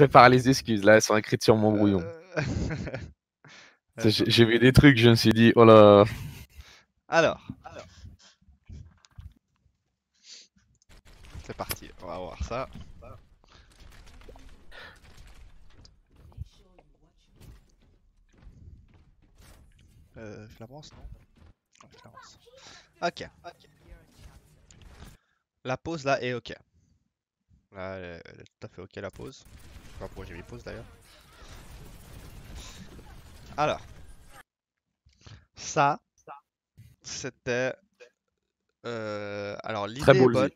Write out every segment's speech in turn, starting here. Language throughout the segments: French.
prépare les excuses, là, elles sont écrites sur mon brouillon. J'ai vu des trucs, je me suis dit, oh là. Alors, c'est parti, on va voir ça. Flamance, non? Ouais, Flamance. Ok. La pause là est ok. Là, elle est tout à fait ok la pause. Je sais pas pourquoi j'ai mis pause d'ailleurs. Alors, ça, c'était. Alors, Très l'idée est bonne. ballsy.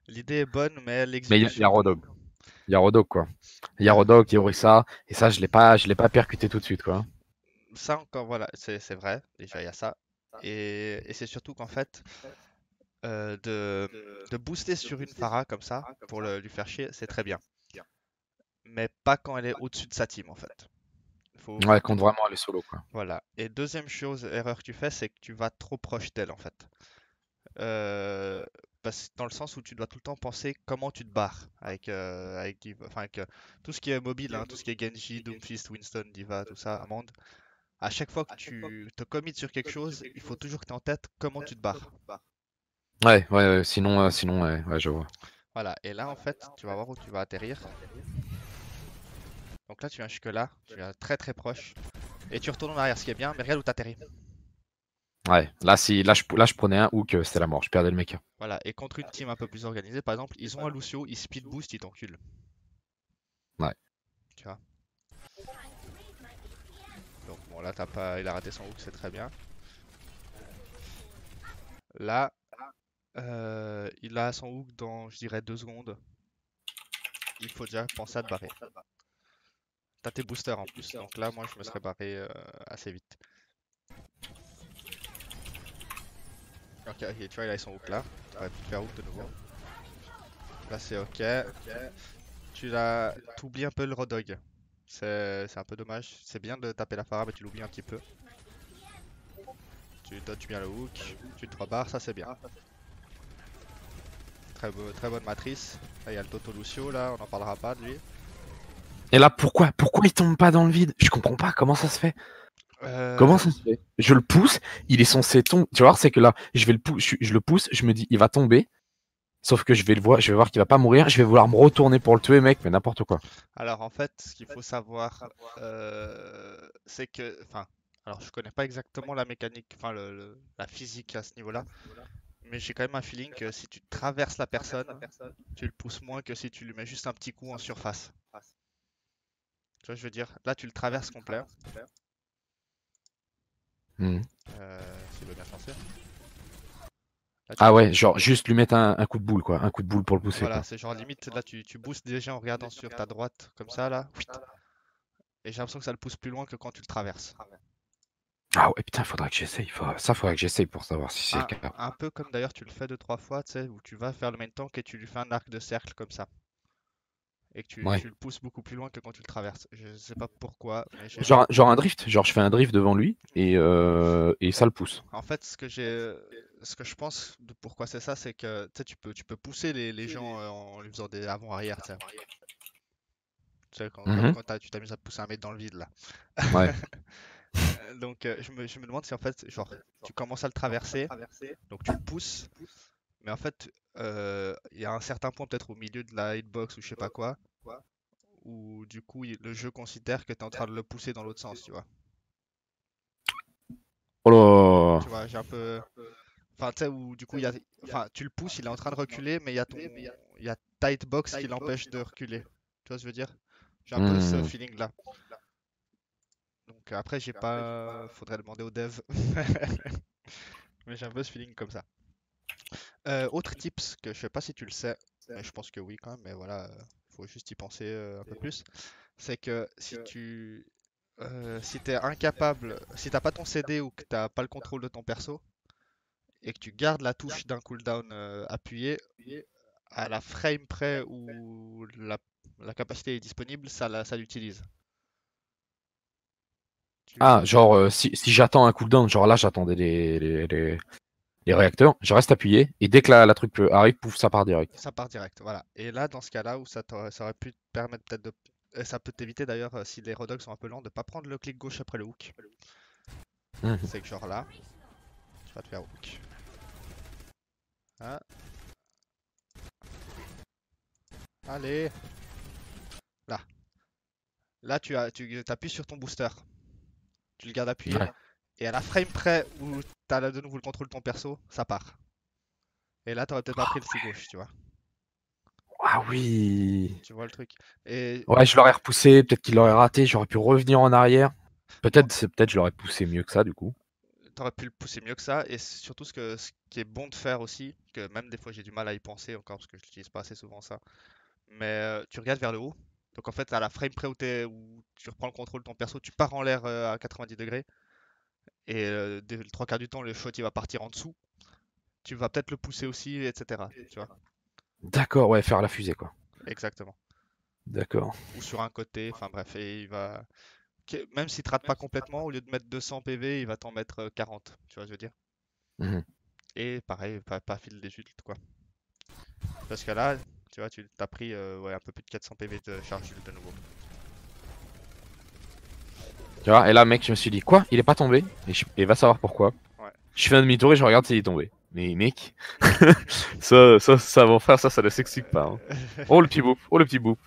L'idée est bonne, mais Mais il y a l'exécution. Rodog. Il y a Rodog, quoi. Il y a Euh, Rodog, il y aurait ça. Et ça, je l'ai pas percuté tout de suite, quoi. Ça encore, voilà, c'est vrai. Déjà, il y a ça. Et c'est surtout qu'en fait, de booster sur une Pharah comme ça, pour lui faire chier, c'est très bien. Mais pas quand elle est au-dessus de sa team, en fait. Ouais, compte vraiment aller solo, quoi. Voilà. Et deuxième chose, erreur que tu fais, c'est que tu vas trop proche d'elle, en fait. Euh, dans le sens où tu dois tout le temps penser comment tu te barres avec Diva, enfin avec tout ce qui est mobile, hein, tout ce qui est Genji, Doomfist, Winston, Diva, tout ça, Amand. À chaque fois que tu te commits sur quelque chose, il faut toujours que tu aies en tête comment tu te barres. Ouais, sinon, ouais, je vois. Voilà, et là en fait, tu vas voir où tu vas atterrir. Donc là, tu viens jusque là, tu viens très très proche, et tu retournes en arrière, ce qui est bien, mais regarde où tu atterris. Ouais, là, je prenais un hook, c'était la mort, je perdais le mec. Voilà, et contre une team un peu plus organisée, par exemple, ils ont un Lucio, ils speed boost, ils t'enculent. Ouais. Tu vois. Donc bon, là, t'as pas... il a raté son hook, c'est très bien. Là, il a son hook dans, je dirais, 2 secondes. Il faut déjà penser à te barrer. T'as tes boosters en plus, donc là, moi, je me serais barré assez vite. Ok, tu vois, il a son hook là. Tu aurais pu te faire hook de nouveau. Là, c'est ok. T'oublies un peu le Rodog. C'est un peu dommage. C'est bien de taper la Pharah, mais tu l'oublies un petit peu. Tu dodges bien le hook. Tu te rebarres, ça c'est bien. Très bonne matrice. Là, il y a le Toto Lucio, là, on n'en parlera pas de lui. Et là, pourquoi il tombe pas dans le vide? Je comprends pas comment ça se fait. Comment Euh, ça se fait? Je le pousse, il est censé tomber. Tu vois, c'est que là, je le pousse, je me dis, il va tomber. Sauf que je vais voir qu'il va pas mourir. Je vais vouloir me retourner pour le tuer, mec, mais n'importe quoi. Alors en fait, ce qu'il faut savoir, c'est que, enfin, alors je connais pas exactement la mécanique, enfin la physique à ce niveau-là, mais j'ai quand même un feeling que si tu traverses la personne, tu le pousses moins que si tu lui mets juste un petit coup en surface. Tu vois, je veux dire, là tu le traverses complet. Hmm. S'il veut bien se lancer. Là, Ah ouais, genre juste lui mettre un coup de boule, quoi. Un coup de boule pour le pousser, voilà, quoi. c'est genre limite, là tu boostes déjà en regardant sur ta droite, comme ça, là, et j'ai l'impression que ça le pousse plus loin que quand tu le traverses. Ah ouais, putain, faudrait que j'essaye. Faudrait que j'essaye pour savoir si c'est le Un, cas. un peu comme d'ailleurs tu le fais 2, 3 fois, tu sais, où tu vas faire le main tank et tu lui fais un arc de cercle comme ça. Et que Ouais. tu le pousses beaucoup plus loin que quand tu le traverses. Je sais pas pourquoi, mais j'ai vu. Genre un drift. Genre, je fais un drift devant lui et ça le pousse. En fait, ce que je pense de pourquoi c'est ça, c'est que tu sais, tu peux pousser les gens en lui faisant des avant-arrière, tu sais. Tu sais, comme Mhm. quand tu t'amuses à pousser un mec dans le vide là. Ouais. Donc je me demande si en fait, genre, tu commences à le traverser, donc tu le pousses, mais en fait, il y a un certain point peut-être au milieu de la hitbox ou je sais pas quoi, où du coup le jeu considère que tu es en train de le pousser dans l'autre sens, tu vois. Oh là. Tu vois, j'ai un peu. Enfin, tu sais, où du coup, enfin, tu le pousses, il est en train de reculer, mais il y a tight box qui l'empêche de reculer. Tu vois ce que je veux dire? J'ai un peu ce Hmm. feeling-là. Donc après, j'ai pas. Faudrait demander aux devs. Mais j'ai un peu ce feeling comme ça. Autre tips que je sais pas si tu le sais, mais je pense que oui quand même, mais voilà, faut juste y penser un peu plus. C'est que si t'es incapable, si t'as pas ton CD ou que t'as pas le contrôle de ton perso et que tu gardes la touche d'un cooldown appuyée à la frame près où la capacité est disponible, ça l'utilise. Ah, Tu... genre, si j'attends un cooldown, genre là, j'attendais les réacteurs, je reste appuyé, et dès que la truc arrive, pouf, ça part direct. Ça part direct, voilà. Et là, dans ce cas-là, où ça aurait pu te permettre peut-être de Et ça peut t'éviter d'ailleurs, si les rodogs sont un peu lents, de pas prendre le clic gauche après le hook. Mhm. C'est que genre là, tu vas te faire hook. Ah, allez, là. Là, tu appuies sur ton booster. Tu le gardes appuyé. Ouais. Et à la frame près où t'as là de nouveau le contrôle de ton perso, ça part. Et là, t'aurais peut-être pas pris le C gauche, tu vois. Ah oui. Tu vois le truc. Et Ouais, je l'aurais repoussé, peut-être qu'il l'aurait raté, j'aurais pu revenir en arrière. bon, Peut-être je l'aurais poussé mieux que ça du coup. t'aurais pu le pousser mieux que ça. Et surtout, ce qui est bon de faire aussi, que même des fois j'ai du mal à y penser encore parce que je l'utilise pas assez souvent ça. Mais tu regardes vers le haut. Donc en fait, à la frame près où tu reprends le contrôle de ton perso, tu pars en l'air à 90 degrés. Et le trois quarts du temps, le shot il va partir en dessous. Tu vas peut-être le pousser aussi, etc. Tu vois? D'accord, ouais, faire la fusée quoi. Exactement. D'accord. Ou sur un côté, enfin bref, et il va. Même s'il te rate pas complètement, au lieu de mettre 200 PV, il va t'en mettre 40, tu vois, je veux dire. Mhm. Et pareil, pas fil des ults, quoi. Parce que là, tu vois, tu t'as pris ouais, un peu plus de 400 PV de charge ult de nouveau. Tu vois, et là, mec, je me suis dit, quoi? Il est pas tombé? Et va savoir pourquoi. Ouais. Je fais un demi-tour et je regarde s'il est tombé. Mais mec, ça, mon frère, ça ne s'explique pas, hein. Oh le petit boop, oh le petit boop.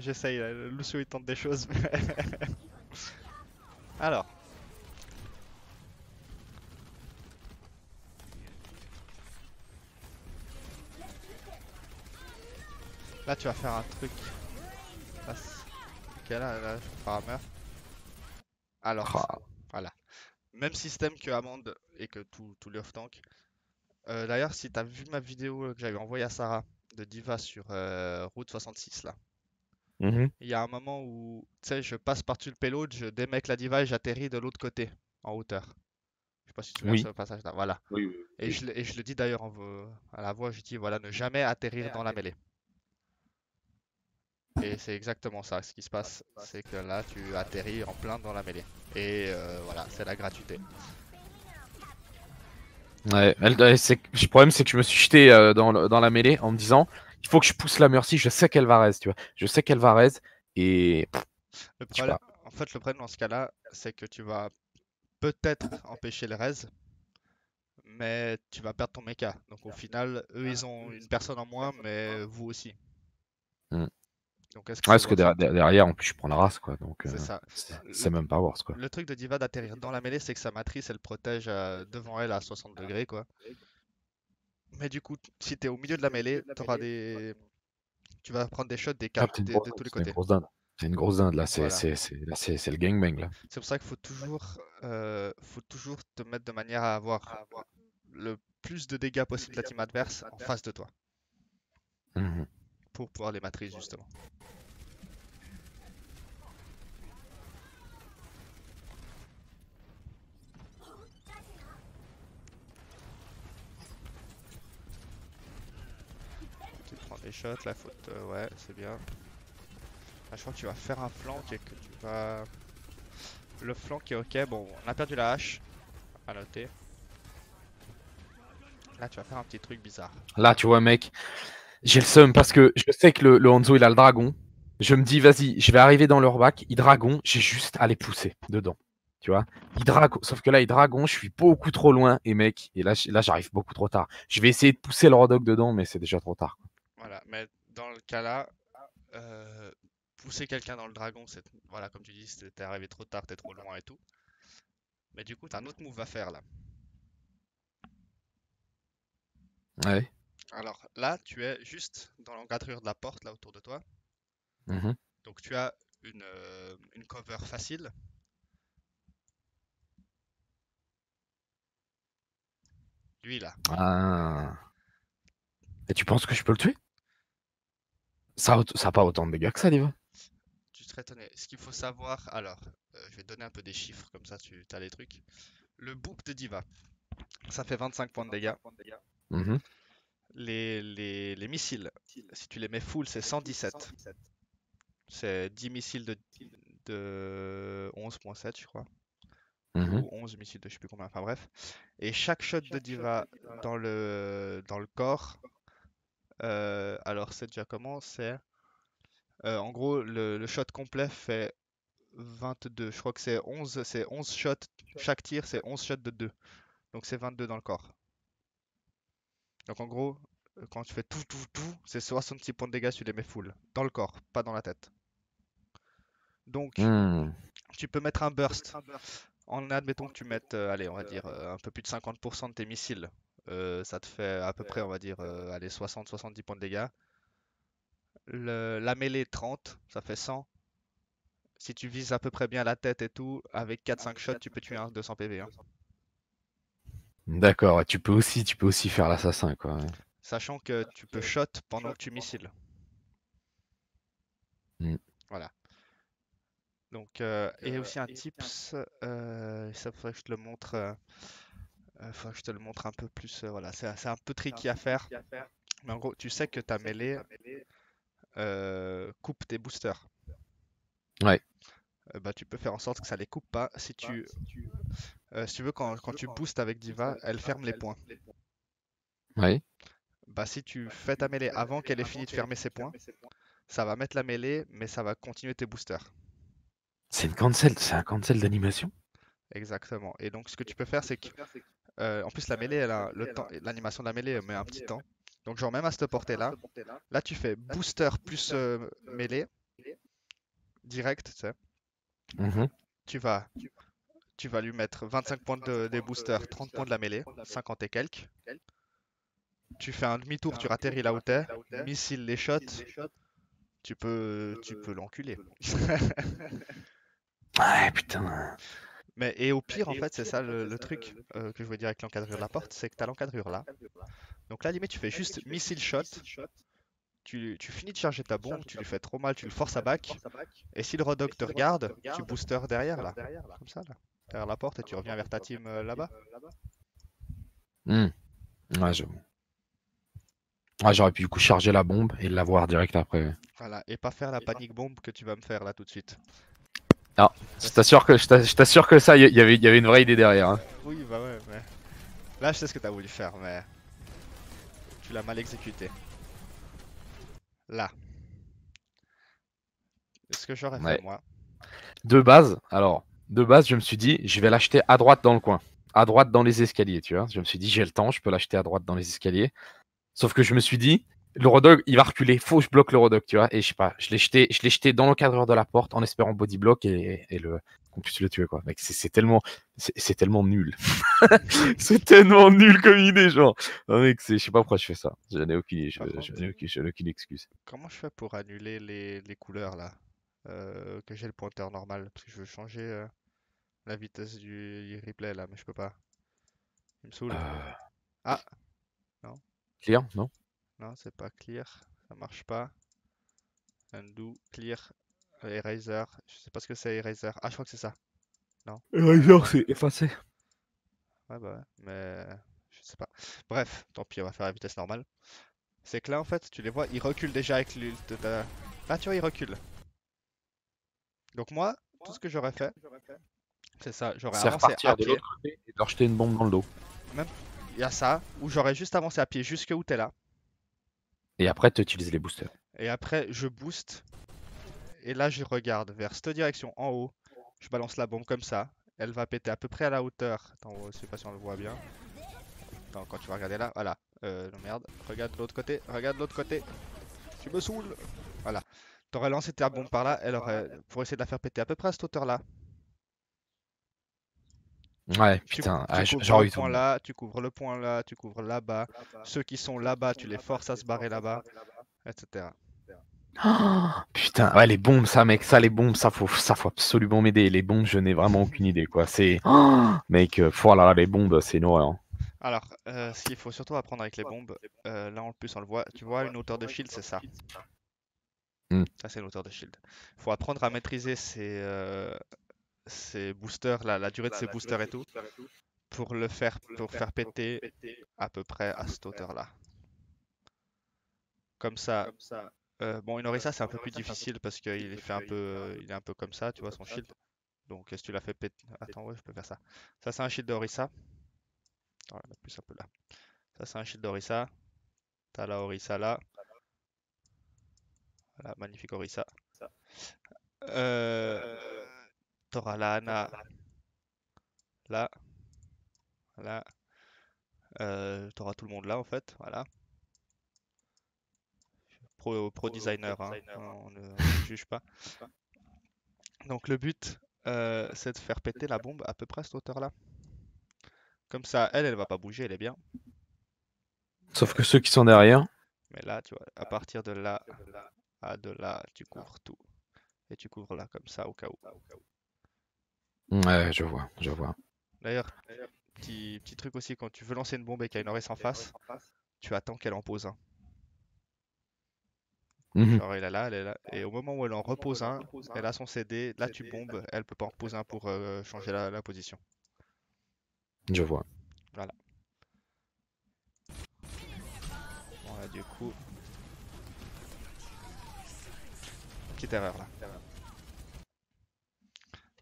J'essaye, là, Lucio il tente des choses. Alors, là tu vas faire un truc. Là, ok, là, je vais faire un meurtre. Alors, Ah. voilà. Même système que Amand et que tout le off-tank. D'ailleurs, si t'as vu ma vidéo que j'avais envoyée à Sarah de Diva sur Route 66 là, Mhm. il y a un moment où, tu sais, je passe par-dessus le payload, je démec la Diva et j'atterris de l'autre côté, en hauteur. Je sais pas si tu te souviens de ce Oui. passage-là, voilà. Oui, oui, oui. Et je le dis d'ailleurs à la voix, je dis voilà, ne jamais atterrir dans la mêlée. Et c'est exactement ça, ce qui se passe, c'est que là, tu atterris en plein dans la mêlée. Et voilà, c'est la gratuité. Ouais, le problème, c'est que je me suis jeté dans la mêlée en me disant, il faut que je pousse la Mercy, je sais qu'elle va raise, tu vois. Je sais qu'elle va raise, et Le je sais problème, pas. en fait, le problème dans ce cas-là, c'est que tu vas peut-être empêcher le raise, mais tu vas perdre ton mecha. Donc au final, eux, ils ont une personne en moins, mais vous aussi. Mm. Donc est-ce que Ouais, c'est parce que worth it? derrière, en plus, je prends la race, quoi. Donc, C'est ça. c'est Le, même pas worse, quoi. le truc de Diva d'atterrir dans la mêlée, c'est que sa matrice, elle protège devant elle à 60 degrés, quoi. Mais du coup, si t'es au milieu de la mêlée, tu vas prendre des shots Ah, de tous les c'est une côtés. grosse dinde. C'est une grosse dinde, là. Voilà. C'est le gangbang, là. C'est pour ça qu'il faut toujours te mettre de manière à avoir le plus de dégâts possible de la team adverse en face de toi, Mhm. pour pouvoir les matrices justement. Tu prends des shots, la faute, ouais, c'est bien. Là, je crois que tu vas faire un flank et que tu vas. Le flank est ok, bon, on a perdu la hache, à noter. Là, tu vas faire un petit truc bizarre. Là, tu vois, mec, j'ai le seum parce que je sais que le Hanzo, il a le dragon. Je me dis, vas-y, je vais arriver dans leur bac, il dragon, j'ai juste à les pousser dedans. Tu vois, il dragon, sauf que là, il dragon, je suis beaucoup trop loin, et mec, et là j'arrive beaucoup trop tard. Je vais essayer de pousser le Rodok dedans, mais c'est déjà trop tard. Voilà, mais dans le cas là, euh, pousser quelqu'un dans le dragon, c'est. Voilà, comme tu dis, t'es arrivé trop tard, t'es trop loin et tout. Mais du coup, t'as un autre move à faire là. Ouais. Alors là, tu es juste dans l'encadrure de la porte là autour de toi. Mhm. Donc tu as une cover facile. Lui là. Ah. Et tu penses que je peux le tuer? Ça a pas autant de dégâts que ça, Diva. Tu serais étonné. Ce qu'il faut savoir, alors, je vais te donner un peu des chiffres, comme ça tu as les trucs. Le boop de Diva, ça fait 25 points de dégâts. Mhm. Les missiles, si tu les mets full, c'est 117. C'est 10 missiles de 11,7, je crois. Mhm. Ou 11 missiles de je sais plus combien, enfin bref. Et chaque shot de Diva dans le corps, alors c'est déjà comment? C'est En gros, le shot complet fait 22. Je crois que c'est 11 shots. Chaque tir, c'est 11 shots de 2. Donc c'est 22 dans le corps. Donc en gros, quand tu fais tout, c'est 66 points de dégâts, tu les mets full. Dans le corps, pas dans la tête. Donc, Hmm. tu peux mettre un burst. En admettons que tu mettes, allez, on va dire un peu plus de 50% de tes missiles. Ça te fait à peu près, on va dire, allez, 60-70 points de dégâts. La mêlée 30, ça fait 100. Si tu vises à peu près bien la tête et tout, avec 4-5 shots, tu peux tuer un 200 PV, hein. D'accord, ouais, tu peux aussi faire l'assassin, quoi. Ouais. Sachant que tu peux shot pendant que tu missiles. Hmm. Voilà. Donc, et aussi un tips, ça faudrait que je te le montre, faudrait que je te le montre un peu plus, voilà, c'est un peu tricky à faire. Mais en gros, tu sais que ta mêlée coupe tes boosters. Ouais, Bah, tu peux faire en sorte que ça les coupe pas. Si tu veux, quand tu boostes avec Diva, elle ferme les points. ouais. Bah, si tu fais ta mêlée avant qu'elle ait fini de fermer ses points, ça va mettre la mêlée, mais ça va continuer tes boosters. C'est un cancel d'animation? Exactement. Et donc, ce que tu peux faire, c'est que, en plus, la mêlée, elle a le temps, l'animation de la mêlée met un petit temps. Donc, genre, même à cette portée-là, là, tu fais booster plus mêlée, direct, tu sais. Mhm. Tu vas, tu vas lui mettre 25 points des boosters, 30 points de la mêlée, 50 et quelques. Tu fais un demi-tour, tu ratterris là où t'es, missile les shots, tu peux l'enculer. Ouais, putain. Mais et au pire, en fait, c'est ça le truc que je veux dire avec l'encadrure de la porte, c'est que t'as l'encadrure là. Donc là, limite, tu fais juste missile shot, tu finis de charger ta bombe, tu lui fais trop mal, tu le forces à back, et si le Rodog te regarde, tu booster derrière là, comme ça là, derrière la porte, et tu reviens vers ta team là-bas. Hmm. Ouais, ouais, j'aurais pu du coup charger la bombe et l'avoir direct après. Voilà, et pas faire la panique bombe que tu vas me faire là tout de suite. Non, Ça, je t'assure que ça, il y avait une vraie idée derrière, hein. oui, bah ouais, mais là, je sais ce que t'as voulu faire, mais tu l'as mal exécuté. Là, ce que j'aurais fait Ouais. moi. De base, je me suis dit, je vais l'acheter à droite dans le coin, à droite dans les escaliers, tu vois. Je me suis dit, j'ai le temps, je peux l'acheter à droite dans les escaliers. Sauf que je me suis dit, le Rodog, il va reculer, faut que je bloque le Rodog, tu vois. Et je sais pas, je l'ai jeté dans l'encadreur de la porte en espérant body block qu'on puisse le tuer, quoi. Mec, c'est tellement nul. C'est tellement nul comme idée, genre. Non, mec, je sais pas pourquoi je fais ça. Je n'ai aucune, idée, Par contre, je n'ai aucune excuse. comment je fais pour annuler les couleurs là? Que j'ai le pointeur normal, parce que je veux changer la vitesse du replay là, mais je peux pas. Il me saoule. Euh, Ah, non, Clear, non? non, c'est pas clear, ça marche pas. Undo, clear, eraser, je sais pas ce que c'est eraser. Ah, je crois que c'est ça. Non, Eraser, c'est effacé. ouais, bah ouais, mais je sais pas. Bref, tant pis, on va faire la vitesse normale. C'est que là, en fait, tu les vois, ils reculent déjà avec l'ult. Là, tu vois, ils reculent. Donc moi, tout ce que j'aurais fait, c'est ça, j'aurais C'est avancé à repartir de pied. l'autre côté et leur jeter une bombe dans le dos. Même, il y a ça, où j'aurais juste avancé à pied jusque où t'es là. Et après, tu utilises les boosters. Et après, je booste. Et là, je regarde vers cette direction en haut. Je balance la bombe comme ça. Elle va péter à peu près à la hauteur. Attends, je sais pas si on le voit bien. Attends, quand tu vas regarder là, voilà. Non, merde. Regarde de l'autre côté. Regarde de l'autre côté. Tu me saoules. Voilà. T'aurais lancé ta bombe par là. Elle aurait. Pour essayer de la faire péter à peu près à cette hauteur là. Ouais, Tu, putain, tu couvres j'aurais le eu ton point nom. là. Tu couvres le point là. Tu couvres là-bas. Ceux qui sont là-bas, tu les forces à se barrer là-bas. Etc. Oh, putain, ouais, les bombes, ça, mec, ça, les bombes, ça faut absolument m'aider. Les bombes, je n'ai vraiment aucune idée, quoi. Mec, oh là là, les bombes, c'est une horreur. Alors, ce qu'il faut surtout apprendre avec les bombes, là en plus on le voit, tu vois une hauteur de shield, c'est ça. Hmm. Ça c'est une hauteur de shield. Il faut apprendre à maîtriser ces boosters, la durée de ces boosters et tout, pour faire péter à peu près à cette hauteur-là. Comme ça, bon une Orisa c'est un peu plus difficile parce il est un peu comme ça, tu vois son shield. Donc si tu l'as fait péter, attends ouais je peux faire ça. Ça c'est un shield d'Orisa. Attends, on va plus un peu là. Ça c'est un shield d'Orisa. T'as la Orisa là. Voilà, magnifique Orisa. Euh, T'auras la Ana là. Voilà. T'auras tout le monde là en fait. Voilà. Pro designer, hein. On ne juge pas. Donc le but, c'est de faire péter la bombe à peu près à cette hauteur-là. Comme ça, elle va pas bouger, elle est bien. Sauf que ceux qui sont derrière. Mais là, tu vois, à partir de là à de là, tu couvres tout. Et tu couvres là, comme ça, au cas où. Ouais, je vois, je vois. D'ailleurs, petit truc aussi, quand tu veux lancer une bombe et qu'il y a une Orisa en face, tu attends qu'elle en pose un. Mhm. Genre, elle est là, elle est là. Et au moment où elle en repose un, elle a son CD, là tu bombes, elle peut pas en reposer un pour changer la position. Je vois. Voilà. Voilà, du coup, petite erreur là.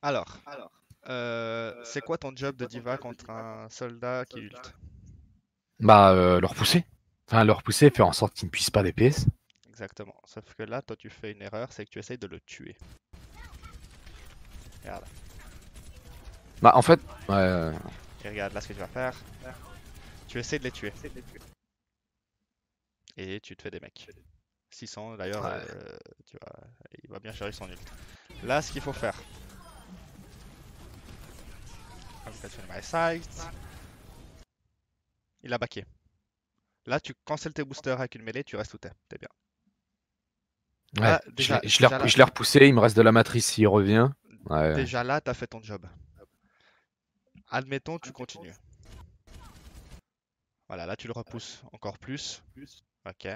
Alors, c'est quoi ton job de diva contre un soldat qui ult? Bah, leur pousser. Enfin, leur pousser, faire en sorte qu'ils ne puissent pas DPS. Exactement. Sauf que là, toi, tu fais une erreur, c'est que tu essayes de le tuer. Regarde. Bah, en fait, Et regarde là ce que tu vas faire. Tu essaies de les tuer. Et tu te fais des mecs. 600 d'ailleurs, ouais. tu vois, il va bien gérer son ult. Là, ce qu'il faut faire. I'm catching my sights. Il a backé. Là, tu cancelles tes boosters avec une mêlée, tu restes où t'es. T'es bien. Ouais, Là, déjà là, je l'ai repoussé, il me reste de la matrice s'il revient. Ouais. déjà là, t'as fait ton job. Admettons, tu continues. Voilà, là, tu le repousses encore plus. Ok,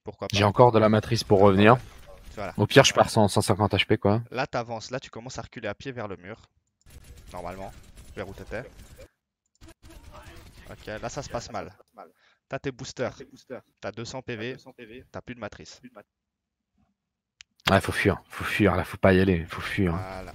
pourquoi J'ai pas. encore de la matrice pour revenir. Voilà. Au pire, je pars 150 HP, quoi. Là, t'avances. Là, tu commences à reculer à pied vers le mur. Normalement, vers où t'étais. Ok, là, ça se passe mal. T'as tes boosters. T'as 200 PV. T'as plus de matrice. Ouais, faut fuir, là, faut pas y aller, faut fuir. Voilà.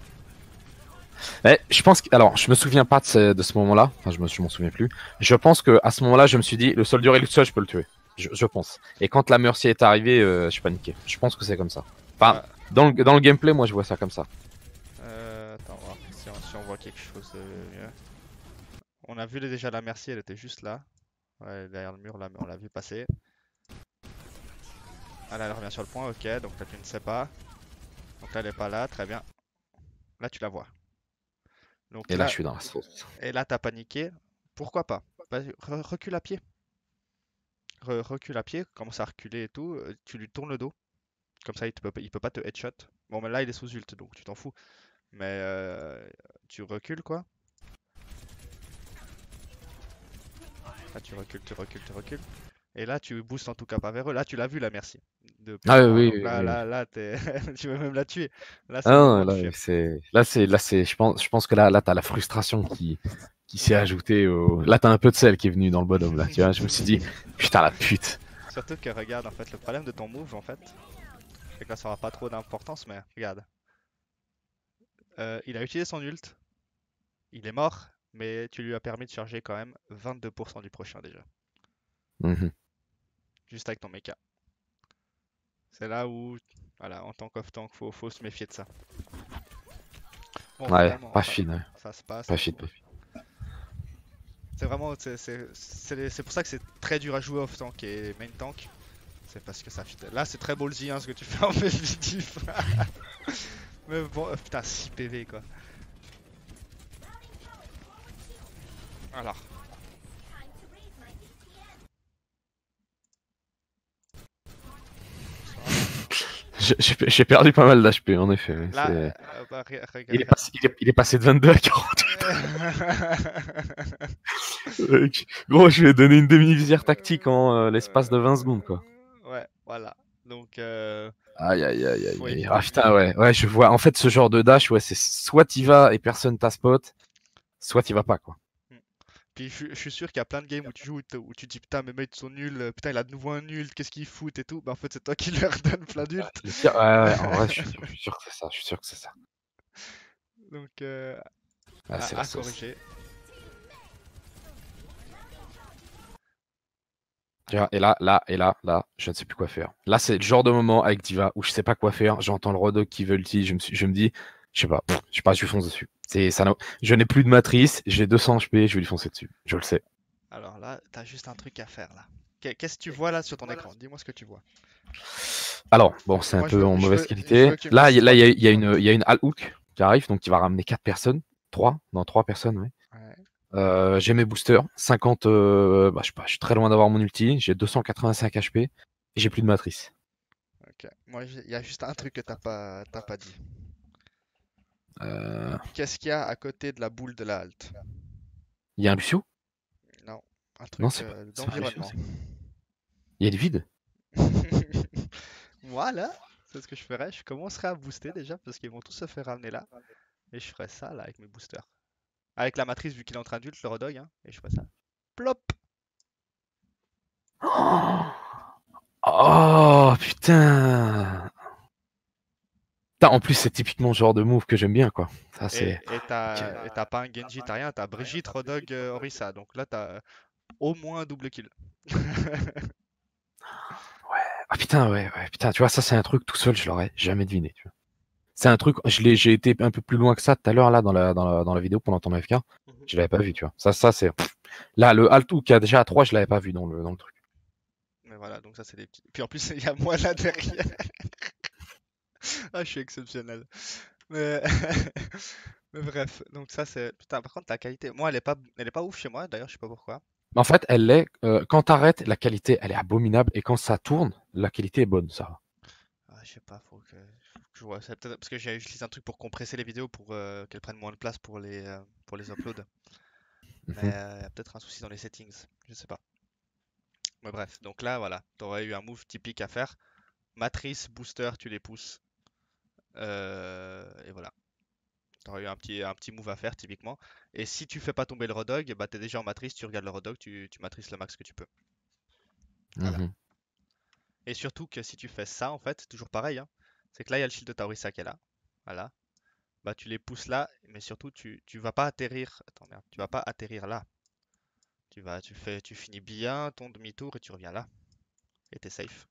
Eh, je pense que, alors, je me souviens pas de ce moment-là, enfin, je m'en souviens plus. Je pense que à ce moment-là, je me suis dit, le soldier est seul, je peux le tuer. Je pense. Et quand la Mercy est arrivée, je paniquais. Je pense que c'est comme ça. Enfin, Ah, dans le gameplay, moi, je vois ça comme ça. attends, on va voir si on voit quelque chose de mieux. On a vu déjà la Mercy, elle était juste là. Ouais, derrière le mur, là, mais on l'a vu passer. Ah là, elle revient sur le point, ok, donc là tu ne sais pas. Donc là elle est pas là, très bien. Là tu la vois. Donc Et là, je là, suis dans la sauce. et là t'as paniqué. Pourquoi pas? Vas-y, recule à pied. Recule à pied, commence à reculer et tout. Tu lui tournes le dos. Comme ça il peut pas te headshot. Bon mais là il est sous ult donc tu t'en fous. Mais tu recules quoi. Là tu recules, tu recules, tu recules. Et là tu boostes en tout cas pas vers eux. Là tu l'as vu la merci. Depuis Ah le loin. oui, Donc oui, oui. là tu veux même la tuer. Là Ah c'est le non, moment de là, fuir. je pense que là, t'as la frustration qui s'est ajoutée au. Là, t'as un peu de sel qui est venu dans le bonhomme, là, tu vois. Je me suis dit, putain, la pute. Surtout que regarde en fait le problème de ton move en fait, c'est que là ça aura pas trop d'importance mais regarde. Il a utilisé son ult, il est mort, mais tu lui as permis de charger quand même 22% du prochain déjà. Mhm. Juste avec ton mecha. C'est là où, voilà, en tant qu'off-tank, faut se méfier de ça. Bon Ouais, finalement, pas fine, ouais. ça se passe Pas et fine, tout. pas fine. C'est vraiment, c'est pour ça que c'est très dur à jouer off-tank et main-tank. C'est parce que ça fit. Là c'est très ballsy hein, ce que tu fais en PvP. Mais bon, putain 6 PV quoi. Alors. J'ai perdu pas mal d'HP, en effet. Ouais, Là, bah, regarde. il est passé de 22 à 48. Gros, je lui ai donné une demi-visière tactique en l'espace de 20 secondes, quoi. Ouais, voilà. Donc, Aïe, aïe, aïe, aïe, faut aïe. éviter Ah de putain, fuir. ouais, ouais, je vois. En fait, ce genre de dash, ouais, c'est soit t'y vas et personne t'a spot, soit t'y vas pas, quoi. Mm. Puis je suis sûr qu'il y a plein de games où tu joues où tu dis putain mes mates sont nuls, putain il a de nouveau un nul, qu'est-ce qu'il fout et tout. Bah en fait c'est toi qui leur donne plein d'ult. Le pire, ouais, ouais, en vrai, je suis sûr que c'est ça, je suis sûr que c'est ça. Donc Ah, c'est la à sauce. corriger. Tu vois, et là, je ne sais plus quoi faire. Là, c'est le genre de moment avec Diva où je sais pas quoi faire. J'entends le Rodok qui veut ulti. Je me dis, je sais pas, je lui fonce dessus. C'est ça. Je n'ai plus de matrice. J'ai 200 HP. Je vais lui foncer dessus. Je le sais. Alors là, t'as juste un truc à faire là. Qu'est-ce que tu vois là sur ton écran? Dis-moi ce que tu vois. Alors, bon, c'est un Moi, peu en mauvaise je veux qualité. que tu me Là, fasses trois trucs. il y a une Al Hook qui arrive, donc qui va ramener 4 personnes. 3 non, 3 personnes, oui. Ouais, J'ai mes boosters. 50, bah, je sais pas, je suis très loin d'avoir mon ulti. J'ai 285 HP. Et j'ai plus de matrice. ok. Moi, il y a juste un truc que t'as pas dit. Euh, Qu'est-ce qu'il y a à côté de la boule de la halte? Il y a un Lucio? Non, un Non, truc c'est pas un Lucio, d'environnement. il y a du vide. Voilà, c'est ce que je ferais. Je commencerai à booster déjà parce qu'ils vont tous se faire ramener là. Et je ferai ça là avec mes boosters. Avec la matrice, vu qu'il est en train d'ult, le Rodog, hein. Et je ferai ça. Plop! Oh, oh, putain. Putain, en plus, c'est typiquement le genre de move que j'aime bien, quoi. Ça, c'est. Et t'as pas un Genji, t'as rien. T'as Brigitte, Rodog, Orisa. Donc là, t'as au moins un double kill. Ah putain, ouais, putain, tu vois, ça, c'est un truc tout seul, je l'aurais jamais deviné. Tu vois. C'est un truc, j'ai été un peu plus loin que ça tout à l'heure, là, dans la vidéo pendant ton AFK. Mhm. Je l'avais pas vu, tu vois. Ça c'est. Là, le Altou qui a déjà à 3, je l'avais pas vu dans le truc. Mais voilà, donc ça, c'est des petits. Puis en plus, il y a moi là derrière. Ah, je suis exceptionnel. Mais, mais bref, donc ça, c'est. Putain, par contre, la qualité. Moi, elle est pas ouf chez moi, d'ailleurs, je sais pas pourquoi. Mais en fait, elle l'est. Quand t'arrêtes, la qualité, elle est abominable. Et quand ça tourne, la qualité est bonne, ça va. Ah, je sais pas, faut que je vois. C'est peut-être parce que j'utilise un truc pour compresser les vidéos pour qu'elles prennent moins de place pour les uploads. Mais Mhm. il y a peut-être un souci dans les settings, je sais pas. Mais bref, donc là, voilà, t'aurais eu un move typique à faire. Matrice, booster, tu les pousses. Et voilà. T'aurais eu un petit move à faire typiquement. Et si tu fais pas tomber le Rodog, bah t'es déjà en matrice, tu regardes le Rodog, tu matrices le max que tu peux. Voilà. Mhm. Et surtout que si tu fais ça, en fait, toujours pareil, hein, c'est que là, il y a le shield de Taurissa qui est là. Voilà. Bah tu les pousses là, mais surtout tu vas pas atterrir. Attends, merde, tu vas pas atterrir là. Tu finis bien ton demi-tour et tu reviens là. Et t'es safe.